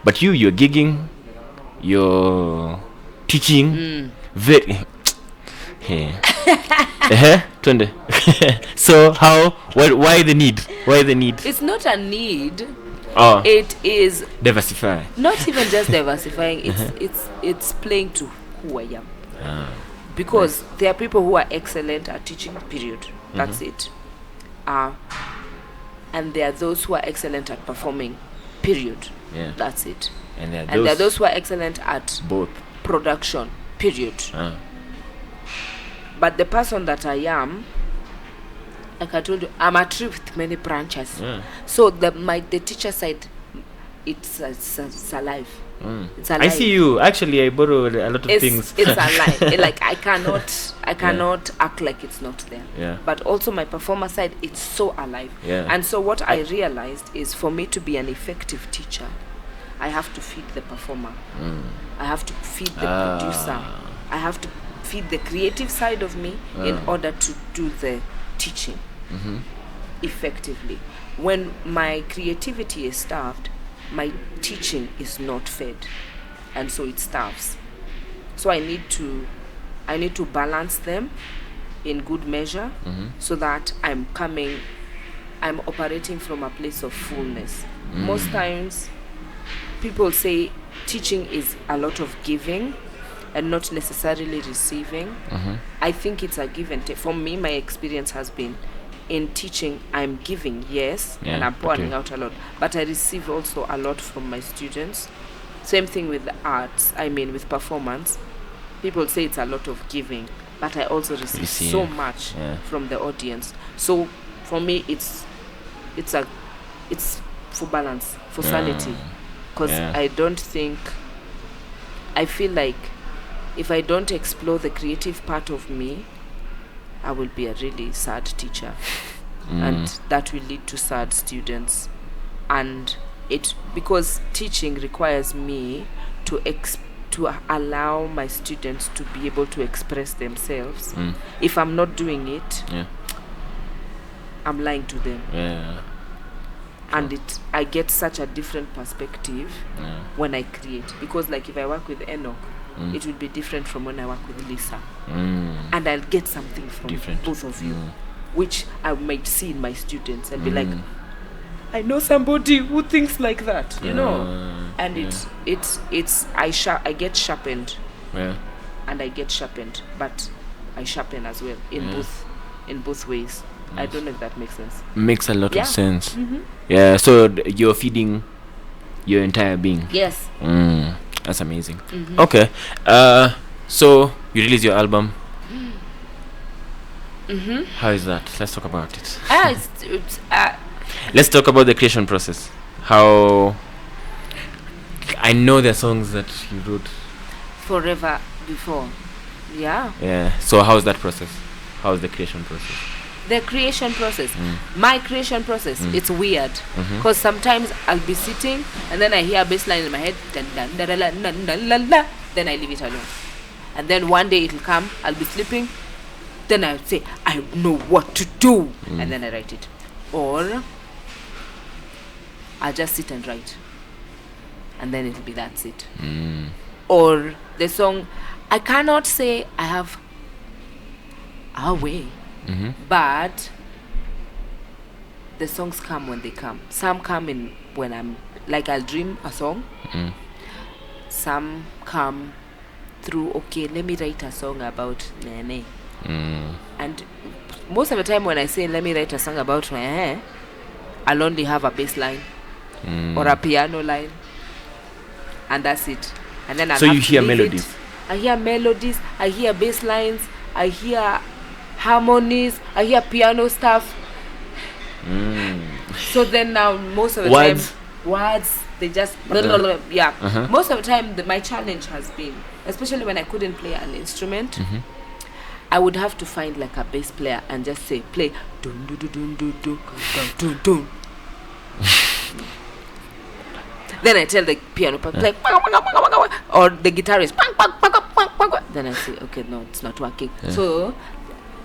S3: But you're gigging, you're teaching. Very. Yeah. Twende. So why the need? Why the need?
S1: It's not a need.
S3: Oh,
S1: It is
S3: diversify.
S1: not even just diversifying. It's playing to who I am. Because there are people who are excellent at teaching. Period. That's it. And there are those who are excellent at performing. Period.
S3: Yeah.
S1: That's it.
S3: And there
S1: And there are those who are excellent at
S3: both.
S1: production. Period. But the person that I am, like I told you, I'm a tree with many branches. So the teacher side, it's alive. It's alive.
S3: I see you. Actually, I borrow a lot of things.
S1: It's alive. Like I cannot act like it's not there.
S3: Yeah.
S1: But also my performer side, it's so alive.
S3: Yeah.
S1: And so what I realized is, for me to be an effective teacher, I have to feed the performer. I have to feed the producer. I have to feed the creative side of me in order to do the teaching effectively. When my creativity is starved, my teaching is not fed, and so it starves. So I need to balance them in good measure, so that I'm operating from a place of fullness. Most times people say teaching is a lot of giving and not necessarily receiving. I think it's a give and take. For me, my experience has been, in teaching, I'm giving, yes, and I'm pouring out a lot, but I receive also a lot from my students. Same thing with the arts, with performance. People say it's a lot of giving, but I also receive so much from the audience. So for me, it's for balance, for sanity, because I feel like if I don't explore the creative part of me, I will be a really sad teacher, and that will lead to sad students. And because teaching requires me to allow my students to be able to express themselves. If I'm not doing it, I'm lying to them. And I get such a different perspective when I create, because like if I work with Enoque, it will be different from when I work with Lisa, and I'll get something from both of you, which I might see in my students and be like, I know somebody who thinks like that, and I get sharpened, and I get sharpened, but I sharpen as well in both ways. I don't know if that makes sense.
S3: Makes a lot of sense. Yeah, so you're feeding your entire being.
S1: Yes.
S3: That's amazing. Okay. So you release your album. How is that? Let's talk about it.
S1: It's
S3: Let's talk about the creation process. How I know there are songs that you wrote
S1: forever before. Yeah.
S3: Yeah. So how's that process? How's the creation process?
S1: The creation process, my creation process, it's weird because sometimes I'll be sitting and then I hear a bass line in my head, dun, dun, da, da, la, dun, dun, la, la, then I leave it alone. And then one day it'll come, I'll be sleeping, then I'll say, I know what to do, and then I write it. Or I'll just sit and write, and then it'll be that's it. Or the song, I cannot say I have a way. But the songs come when they come. Some come in when I'm like I'll dream a song. Some come through, okay, let me write a song about Nene. And most of the time when I say let me write a song about Nene, I'll only have a bass line or a piano line, and that's it. And then I'll
S3: so
S1: have
S3: you
S1: to
S3: hear
S1: leave
S3: melodies.
S1: it. I hear melodies, I hear bass lines, I hear harmonies, I hear piano stuff. So then now most of the
S3: Words.
S1: time words they just yeah. Most of the time my challenge has been, especially when I couldn't play an instrument, I would have to find like a bass player and just say play dun dun dun dun dun dun dun dun. Then I tell the piano player play or the guitarist then I say okay, no, it's not working. So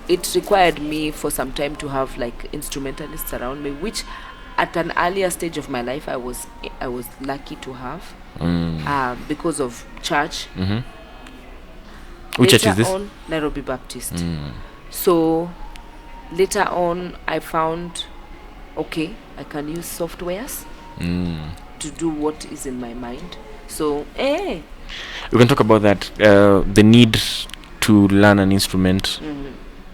S1: it required me for some time to have like instrumentalists around me, which at an earlier stage of my life I was lucky to have because of church.
S3: Which church is
S1: Later
S3: this?
S1: on, Nairobi Baptist. So later on I found okay, I can use softwares to do what is in my mind. So
S3: we can talk about that, the need to learn an instrument,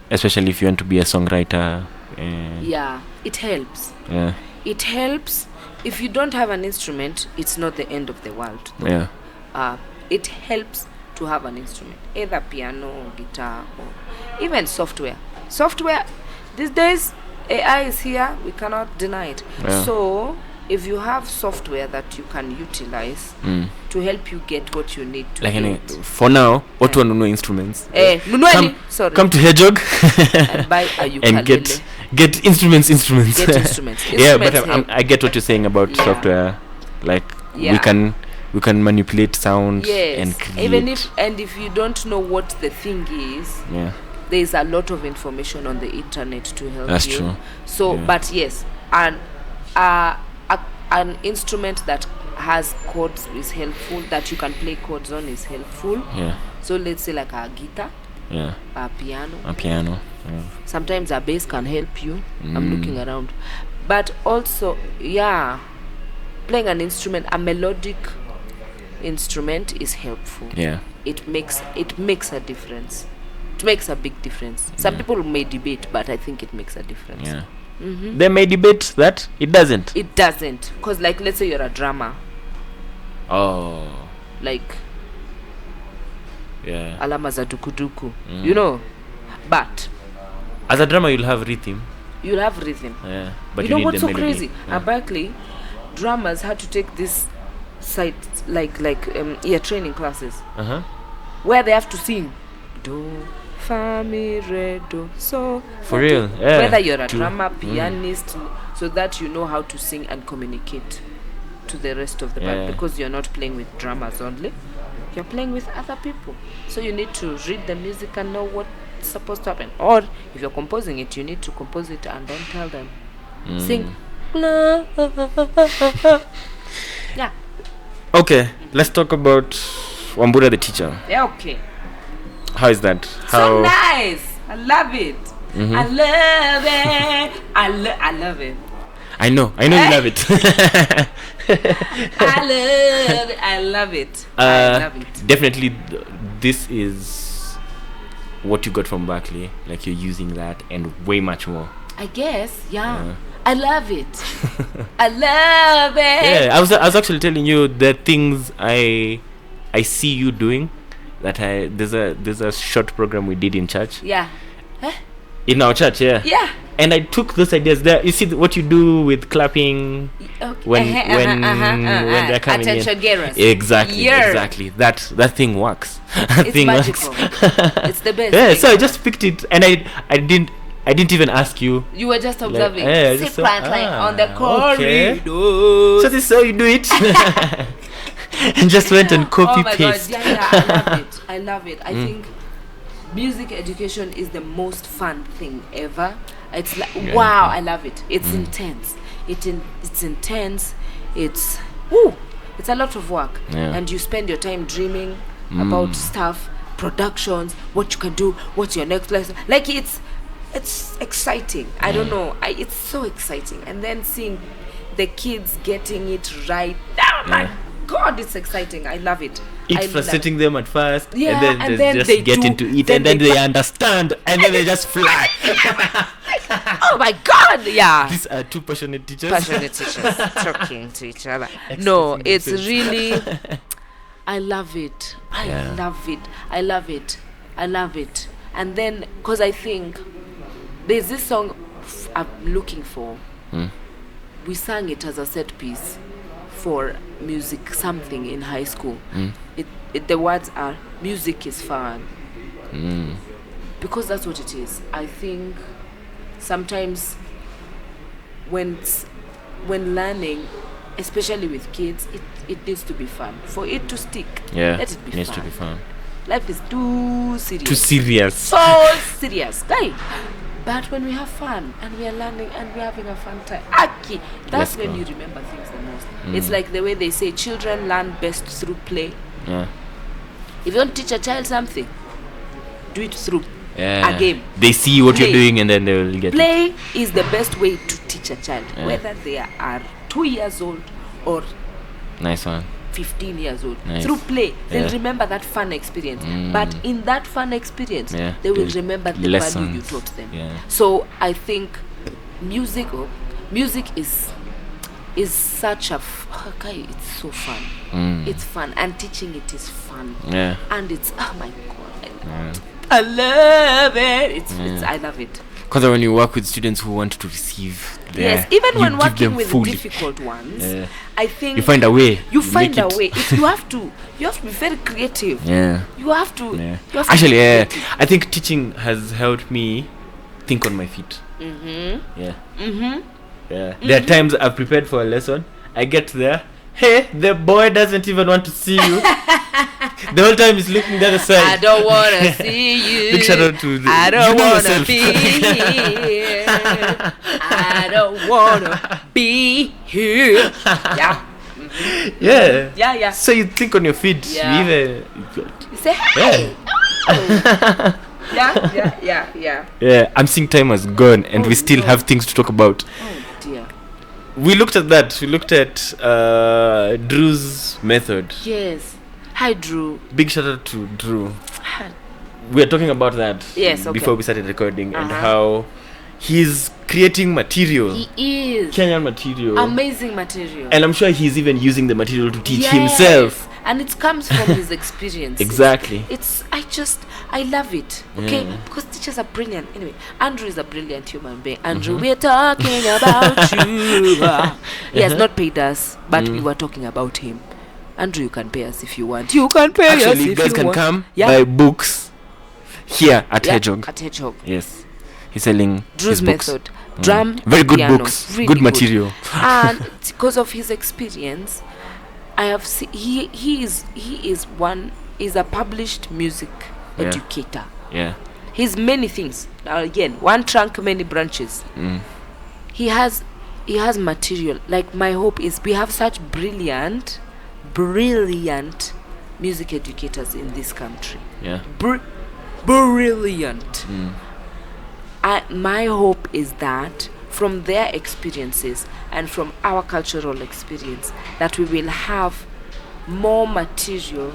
S3: especially if you want to be a songwriter.
S1: Yeah, it helps.
S3: Yeah.
S1: It helps. If you don't have an instrument, it's not the end of the world, though.
S3: Yeah.
S1: It helps to have an instrument, either piano or guitar or even software. Software, these days, AI is here, we cannot deny it.
S3: Yeah.
S1: So, if you have software that you can utilize to help you get what you need to
S3: Like
S1: get.
S3: for now, watu wanunua instruments.
S1: Nunueni, sorry.
S3: Come to Hedgehog
S1: and buy a ukulele.
S3: and get instruments.
S1: Get instruments.
S3: Yeah, but
S1: Instruments
S3: I get what you're saying about software. Like we can manipulate sound and create.
S1: Even if you don't know what the thing is, there is a lot of information on the internet to help
S3: That's
S1: you.
S3: true.
S1: So, but yes, an instrument that has chords is helpful, that you can play chords on is helpful.
S3: Yeah.
S1: So let's say like a guitar, a piano.
S3: Yeah.
S1: Sometimes a bass can help you. I'm looking around. But also, playing an instrument, a melodic instrument is helpful.
S3: Yeah.
S1: It makes a difference. It makes a big difference. Some people may debate, but I think it makes a difference.
S3: Yeah. They may debate that it doesn't.
S1: It doesn't, because like let's say you're a drummer, like alama za dukuduku, you know, but
S3: as a drummer you'll have rhythm. But
S1: you know
S3: need
S1: what's
S3: the
S1: so
S3: melody.
S1: crazy? At Berklee, drummers had to take this side like ear training classes where they have to sing do fa mi re do so.
S3: For real,
S1: whether you're a drummer, pianist, so that you know how to sing and communicate to the rest of the band, because you're not playing with drummers only, you're playing with other people, so you need to read the music and know what's supposed to happen. Or if you're composing it, you need to compose it and then tell them sing.
S3: Okay, let's talk about Wambura the teacher.
S1: Okay.
S3: How is that?
S1: So nice. I love it. I love it. I love it.
S3: I know you love it.
S1: I love it. I love it.
S3: Definitely, this is what you got from Berklee. Like you're using that and way much more.
S1: I guess, I love it. I love it.
S3: Yeah, I was actually telling you the things I see you doing. That there's a short program we did in church.
S1: Yeah.
S3: In our church,
S1: Yeah.
S3: And I took those ideas there. You see what you do with clapping when they're coming
S1: attention
S3: in.
S1: getters.
S3: Exactly. That thing works.
S1: It's magical. It's the best.
S3: Yeah,
S1: thing
S3: so I
S1: ever.
S3: just picked it, and I didn't even ask you.
S1: You were just observing.
S3: yeah,
S1: Sit
S3: just so-
S1: plant like on the
S3: okay.
S1: corridor.
S3: So this is how you do it. And just went and copy
S1: Oh my
S3: paste.
S1: God, yeah, I love it. I love it. I think music education is the most fun thing ever. It's like wow, I love it. It's intense. It's intense. It's a lot of work, and you spend your time dreaming about stuff, productions, what you can do, what's your next lesson. Like it's exciting. I don't know. It's so exciting, and then seeing the kids getting it right. Oh my God, it's exciting. I love it.
S3: It's frustrating them at first,
S1: Yeah,
S3: and then they just
S1: they
S3: get
S1: do,
S3: into it,
S1: then
S3: and then
S1: they
S3: they understand, and then they just fly.
S1: Oh my God, yeah.
S3: These are two passionate teachers.
S1: Passionate teachers talking to each other. No, it's really. I love it. I love it. And then, because I think there's this song I'm looking for. We sang it as a set piece for music something in high school. The words are music is fun, because that's what it is. I think sometimes when learning, especially with kids, it needs to be fun for it to stick. Let it be
S3: needs
S1: fun.
S3: to be fun.
S1: Life is too serious.
S3: Too serious.
S1: So serious, guy. But when we have fun and we are learning and we're having a fun time, that's when you remember things the most. It's like the way they say children learn best through play. If you want to teach a child something, do it through a game.
S3: They see what
S1: Play.
S3: you're doing, and then they will get it.
S1: Play is the best way to teach a child, whether they are 2 years old or
S3: Nice one.
S1: 15 years old.
S3: Nice.
S1: Through play, they'll
S3: Yeah.
S1: remember that fun experience. But in that fun experience,
S3: Yeah.
S1: they will
S3: The
S1: remember the
S3: lessons.
S1: value you taught them.
S3: Yeah.
S1: So I think music is such a okay, it's so fun. It's fun, and teaching it is fun.
S3: Yeah.
S1: And it's oh my God, I love it. It's I love it.
S3: Because when you work with students who want to receive
S1: Yes, even when working with difficult ones, I think
S3: you find a way.
S1: You find
S3: make
S1: a
S3: it-
S1: way. You have to be very creative.
S3: Yeah.
S1: You have to.
S3: Yeah.
S1: You have to
S3: Actually,
S1: be
S3: yeah.
S1: creative.
S3: I think teaching has helped me think on my feet. Yeah. Yeah. There are times I've prepared for a lesson. I get there. Hey, the boy doesn't even want to see you. The whole time he's looking the other side.
S1: I don't wanna see you.
S3: Big shout out to the,
S1: I don't
S3: you know
S1: wanna
S3: yourself.
S1: be here. I don't wanna be here. Yeah.
S3: Yeah.
S1: Yeah.
S3: So you think on your feet.
S1: Yeah.
S3: You
S1: You say hey. Oh. Yeah.
S3: Yeah, I'm seeing time has gone, and we still have things to talk about.
S1: Oh dear.
S3: We looked at that. We looked at Drew's method.
S1: Yes. Hi, Drew.
S3: Big shout out to Drew. We are talking about that
S1: Yes, okay.
S3: before we started recording, and how he's creating material,
S1: He is
S3: Kenyan material,
S1: amazing material.
S3: and I'm sure he's even using the material to teach
S1: Yes.
S3: himself.
S1: And it comes from his experience.
S3: Exactly.
S1: I love it. Okay,
S3: Yeah.
S1: because teachers are brilliant. Anyway, Andrew is a brilliant human being. Andrew, we're talking about you. He has not paid us, but we were talking about him. Andrew, you can pay us if you want. You can pay us
S3: Actually, you
S1: if
S3: guys
S1: you
S3: can
S1: want.
S3: come
S1: Yeah.
S3: buy books here at
S1: Yeah,
S3: Hedgehog.
S1: At Hedgehog.
S3: Yes, he's selling
S1: Drew's
S3: his books.
S1: method. Drum,
S3: Very good
S1: piano,
S3: books,
S1: really
S3: good material.
S1: And because of his experience, I have seen he is a published music educator.
S3: Yeah.
S1: He's many things. Now again, one trunk, many branches. He has material. Like my hope is we have such brilliant music educators in this country.
S3: Yeah.
S1: Brilliant. My hope is that from their experiences and from our cultural experience, that we will have more material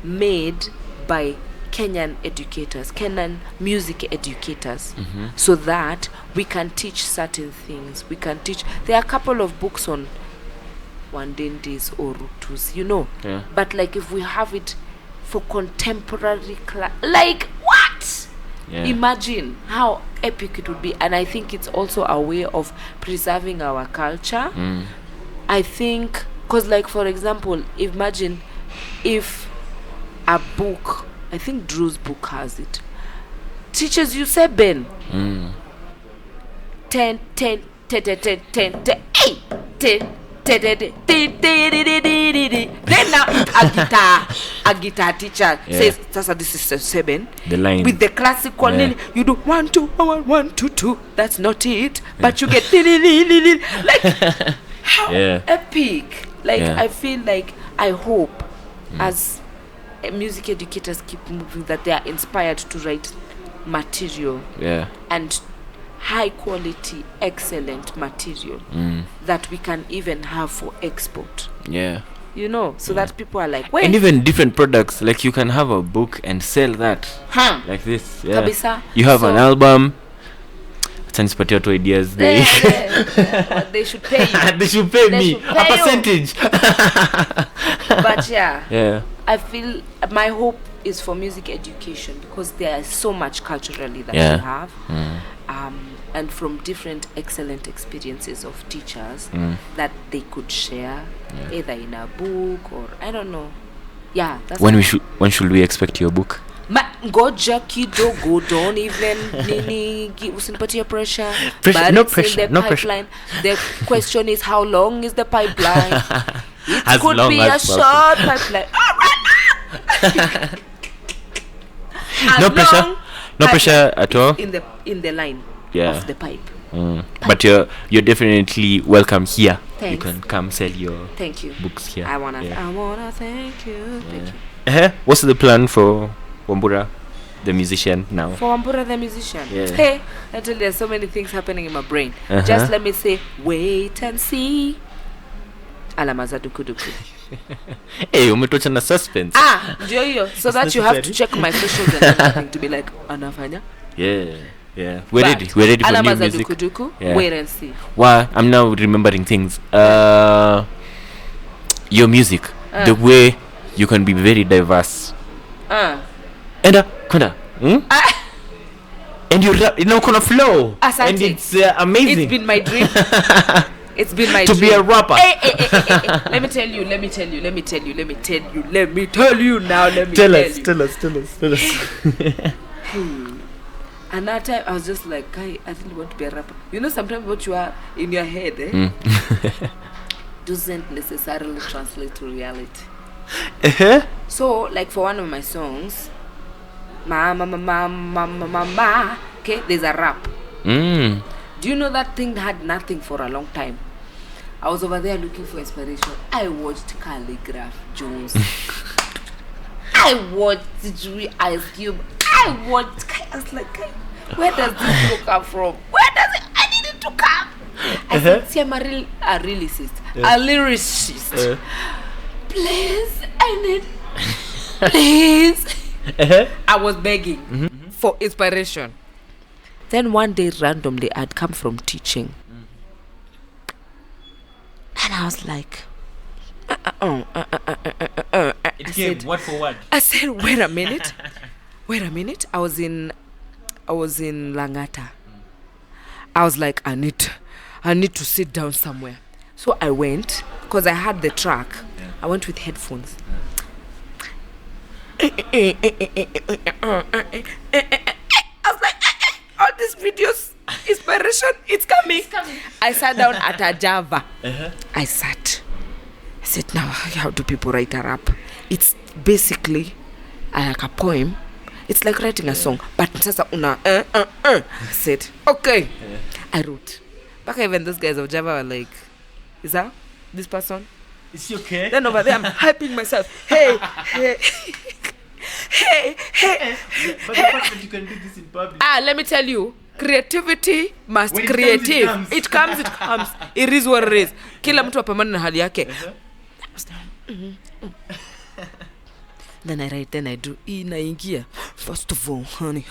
S1: made by Kenyan educators, Kenyan music educators, so that we can teach certain things. We can teach. There are a couple of books on Wandendis or Rutus,
S3: Yeah.
S1: But like if we have it for contemporary like what?
S3: Yeah.
S1: Imagine how epic it would be. And I think it's also a way of preserving our culture. I think, because like for example, imagine if a book, I think Drew's book has it, teaches you 7 10 10 10 10 10 10 10 10 then now a guitar teacher says Sasa, this is a 7,
S3: The line
S1: with the classical you do 1 2 1 1 2 2, that's not it, but you get like how epic. Like I feel like, I hope as music educators keep moving, that they are inspired to write material and high quality, excellent material that we can even have for export. You know, so that people are like, wait.
S3: And even different products, like you can have a book and sell that like this.
S1: Kabisa.
S3: You have an album. Nispatia tu ideas.
S1: They should pay you.
S3: They should pay me a percentage.
S1: But I feel my hope is for music education, because there is so much culturally that we have, and from different excellent experiences of teachers that they could share, either in a book or I don't know. That's
S3: when should we expect your book?
S1: Ngoja kidogo, don't even usinipatie pressure.
S3: No pressure.
S1: Pipeline. The question is, how long is the pipeline? It
S3: As
S1: could
S3: long
S1: be
S3: as
S1: a short pipeline.
S3: No pressure. No pressure at all.
S1: In the line of the pipe.
S3: But you're definitely welcome here.
S1: Thanks.
S3: You can come sell your books here.
S1: I wanna thank you. Thank you.
S3: What's the plan for Wambura, the musician, now?
S1: For Wambura, the musician? Hey, I tell you, there's so many things happening in my brain. Just let me say, wait and see. Alama za dukuduku.
S3: Hey, umetocha na suspense.
S1: Ndio hiyo. So that you have to check my socials and everything to be like, anafanya?
S3: Yeah. We're ready for new music.
S1: Dukuduku, wait and see.
S3: Wow, I'm now remembering things. Your music, the way you can be very diverse. And and you kind of flow. And it's amazing.
S1: It's been my dream. It's been my
S3: to
S1: dream.
S3: be a rapper.
S1: Hey. Let me tell you now. Tell us. And that time I was just like, I really want to be a rapper. You know, sometimes what you are in your head doesn't necessarily translate to reality. So, like for one of my songs, ma, okay, there's a rap. Do you know that thing had nothing for a long time? I was over there looking for inspiration. I watched Calligraph Jones. I watched Drew Ice Cube. I was like, where does this book come from? Where does it? I need it to come. I said, see, I'm a lyricist. A lyricist. Please, I need. Please. I was begging for inspiration. Then one day, randomly, I'd come from teaching. And I was like,
S2: It came word for word.
S1: I said, wait a minute. I was in Langata. I was like, I need to sit down somewhere. So I went, because I had the track. I went with headphones. I was like, all these videos, inspiration, it's coming. I sat down at a Java. I said, now how do people write a rap? It's basically like a poem. It's like writing a song, but sasa una I said, okay. I wrote. Back even those guys of Java were like, is that this person?
S2: Is she okay?
S1: Then over there I'm hyping myself. Hey.
S2: But the fact that you can do this in public.
S1: Let me tell you, creativity must
S2: When
S1: creative.
S2: it comes.
S1: It comes. It is what it is. Kila mtu apambane na hali yake. Then I write, then I do inaingia. First of all, honey.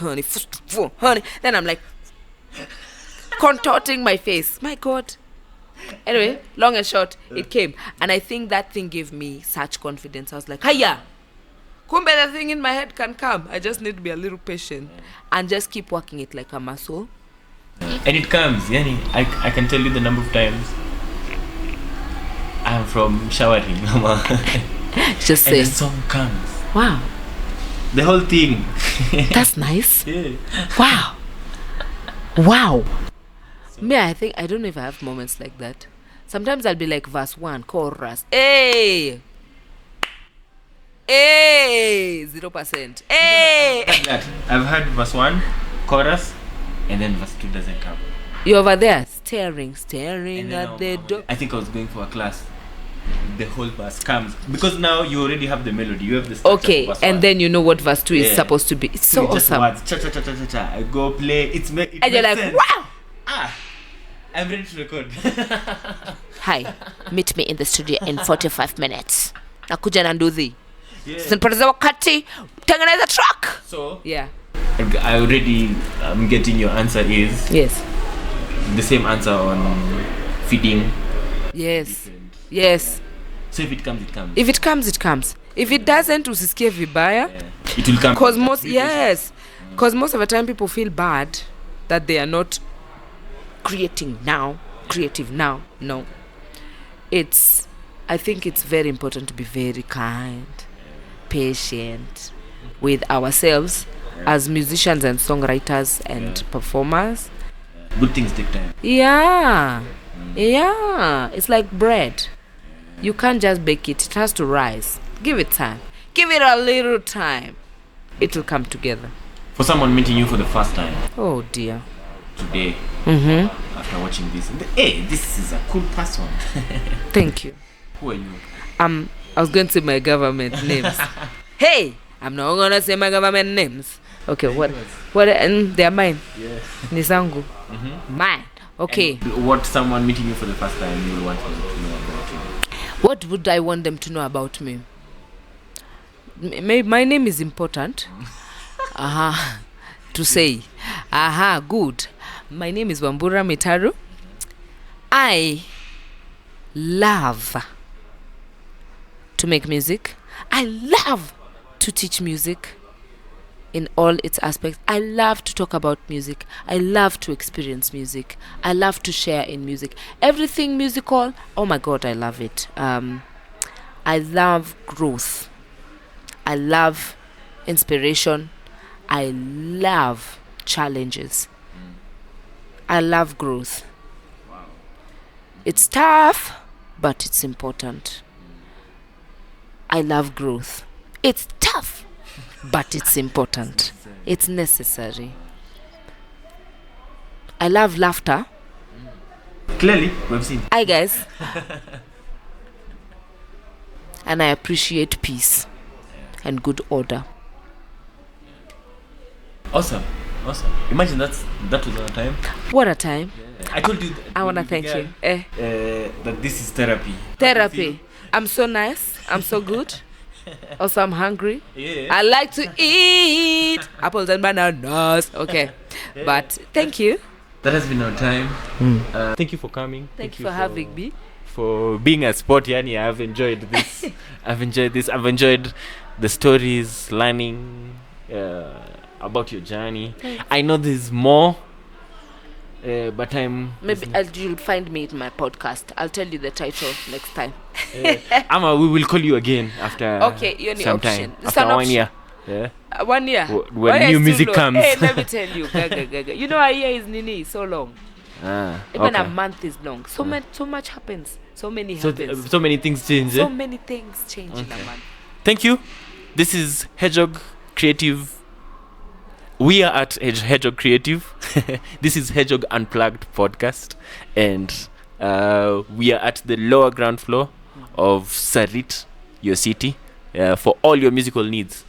S1: Then I'm like contorting my face. My God. Anyway, long and short, it came. And I think that thing gave me such confidence. I was like, hiya. Kumbe the thing in my head can come. I just need to be a little patient and just keep working it like a muscle
S2: And it comes, yani, I can tell you the number of times I'm from showering.
S1: Just
S2: And
S1: say,
S2: the song comes.
S1: wow,
S2: The whole thing.
S1: that's nice.
S2: Yeah.
S1: Wow. Wow. Me, I think, I don't know if I have moments like that. Sometimes I'll be like verse 1, chorus. Hey! Hey! 0%. Hey!
S2: That. I've heard verse 1, chorus, and then verse 2 doesn't come.
S1: You're over there, staring
S2: And then
S1: at the door.
S2: I think I was going for a class. The whole verse comes. Because now you already have the melody. You have the structure
S1: Okay,
S2: of verse
S1: and
S2: 1.
S1: then you know what verse 2 is
S2: Yeah.
S1: supposed to be. It's so
S2: Just
S1: awesome.
S2: words. Cha cha cha cha cha cha. I go play. It
S1: And you're
S2: makes
S1: like,
S2: sense.
S1: wow!
S2: I'm ready to record.
S1: Hi, meet me in the studio in 45 minutes. Nakuja na nduthi.
S2: Yeah.
S1: Sinipoteza wakati, tengeneza track.
S2: So
S1: Yeah.
S2: I already am getting your answer is
S1: Yes.
S2: the same answer on feeding.
S1: Yes.
S2: Different.
S1: Yes.
S2: So if it comes, it comes.
S1: If it comes, it comes. If it doesn't, usisikie vibaya.
S2: Yeah. It will come.
S1: Cause most of the time people feel bad that they are not creative now. No. I think it's very important to be very kind, patient with ourselves as musicians and songwriters and performers.
S2: Good things take time.
S1: Yeah. It's like bread. You can't just bake it. It has to rise. Give it time. Give it a little time. It will come together.
S2: For someone meeting you for the first time
S1: Oh dear.
S2: today, after watching this, hey, this is a cool person.
S1: Thank you.
S2: Who are you?
S1: I was going to say my government names. Hey, I'm not gonna say my government names. Okay, what? And they're mine.
S2: Yeah.
S1: Nisangu. Mine. Okay.
S2: And what someone meeting you for the first time you will want them to know about you?
S1: What would I want them to know about me? My name is important. To say. Good. My name is Wambura Mitaru. I love to make music. I love to teach music in all its aspects. I love to talk about music. I love to experience music. I love to share in music. Everything musical, oh my God, I love it. I love growth. I love inspiration. I love challenges. I love growth.
S2: Wow.
S1: It's tough, but it's important. I love growth. It's tough, but it's important. It's necessary. I love laughter.
S2: Clearly, we've seen.
S1: Hi guys. And I appreciate peace and good order.
S2: Awesome. Imagine that was our time.
S1: What a time.
S2: I told you.
S1: I want to thank you.
S2: That this is therapy.
S1: Therapy. I'm so nice. I'm so good. Also, I'm hungry.
S2: Yeah.
S1: I like to eat apples and bananas. Okay. But thank you.
S2: That has been our time. Thank you for coming.
S1: Thank you for having me.
S3: For being a sport, Yani. I've enjoyed this. I've enjoyed the stories, learning about your journey. I know there's more, but
S1: You'll find me in my podcast. I'll tell you the title next time.
S3: Ama, we will call you again after
S1: you're the
S3: some
S1: option.
S3: time.
S1: It's
S3: After
S1: an
S3: 1
S1: option.
S3: year. Yeah.
S1: 1 year.
S3: When
S1: 1 year
S3: new
S1: is too
S3: music
S1: long.
S3: comes.
S1: Hey, let me tell you. Gaga. You know, a year is nini so long. Even a month is long. So much happens. So many happens.
S3: So many things change.
S1: So many things change in a month.
S3: Thank you. This is Hedgehog Creative. We are at Hedgehog Creative. This is Hedgehog Unplugged podcast, and we are at the lower ground floor of Sarit, your city, for all your musical needs.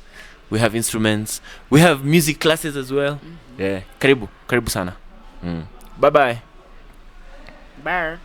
S3: We have instruments. We have music classes as well. Karibu sana. Bye bye.
S1: Bye.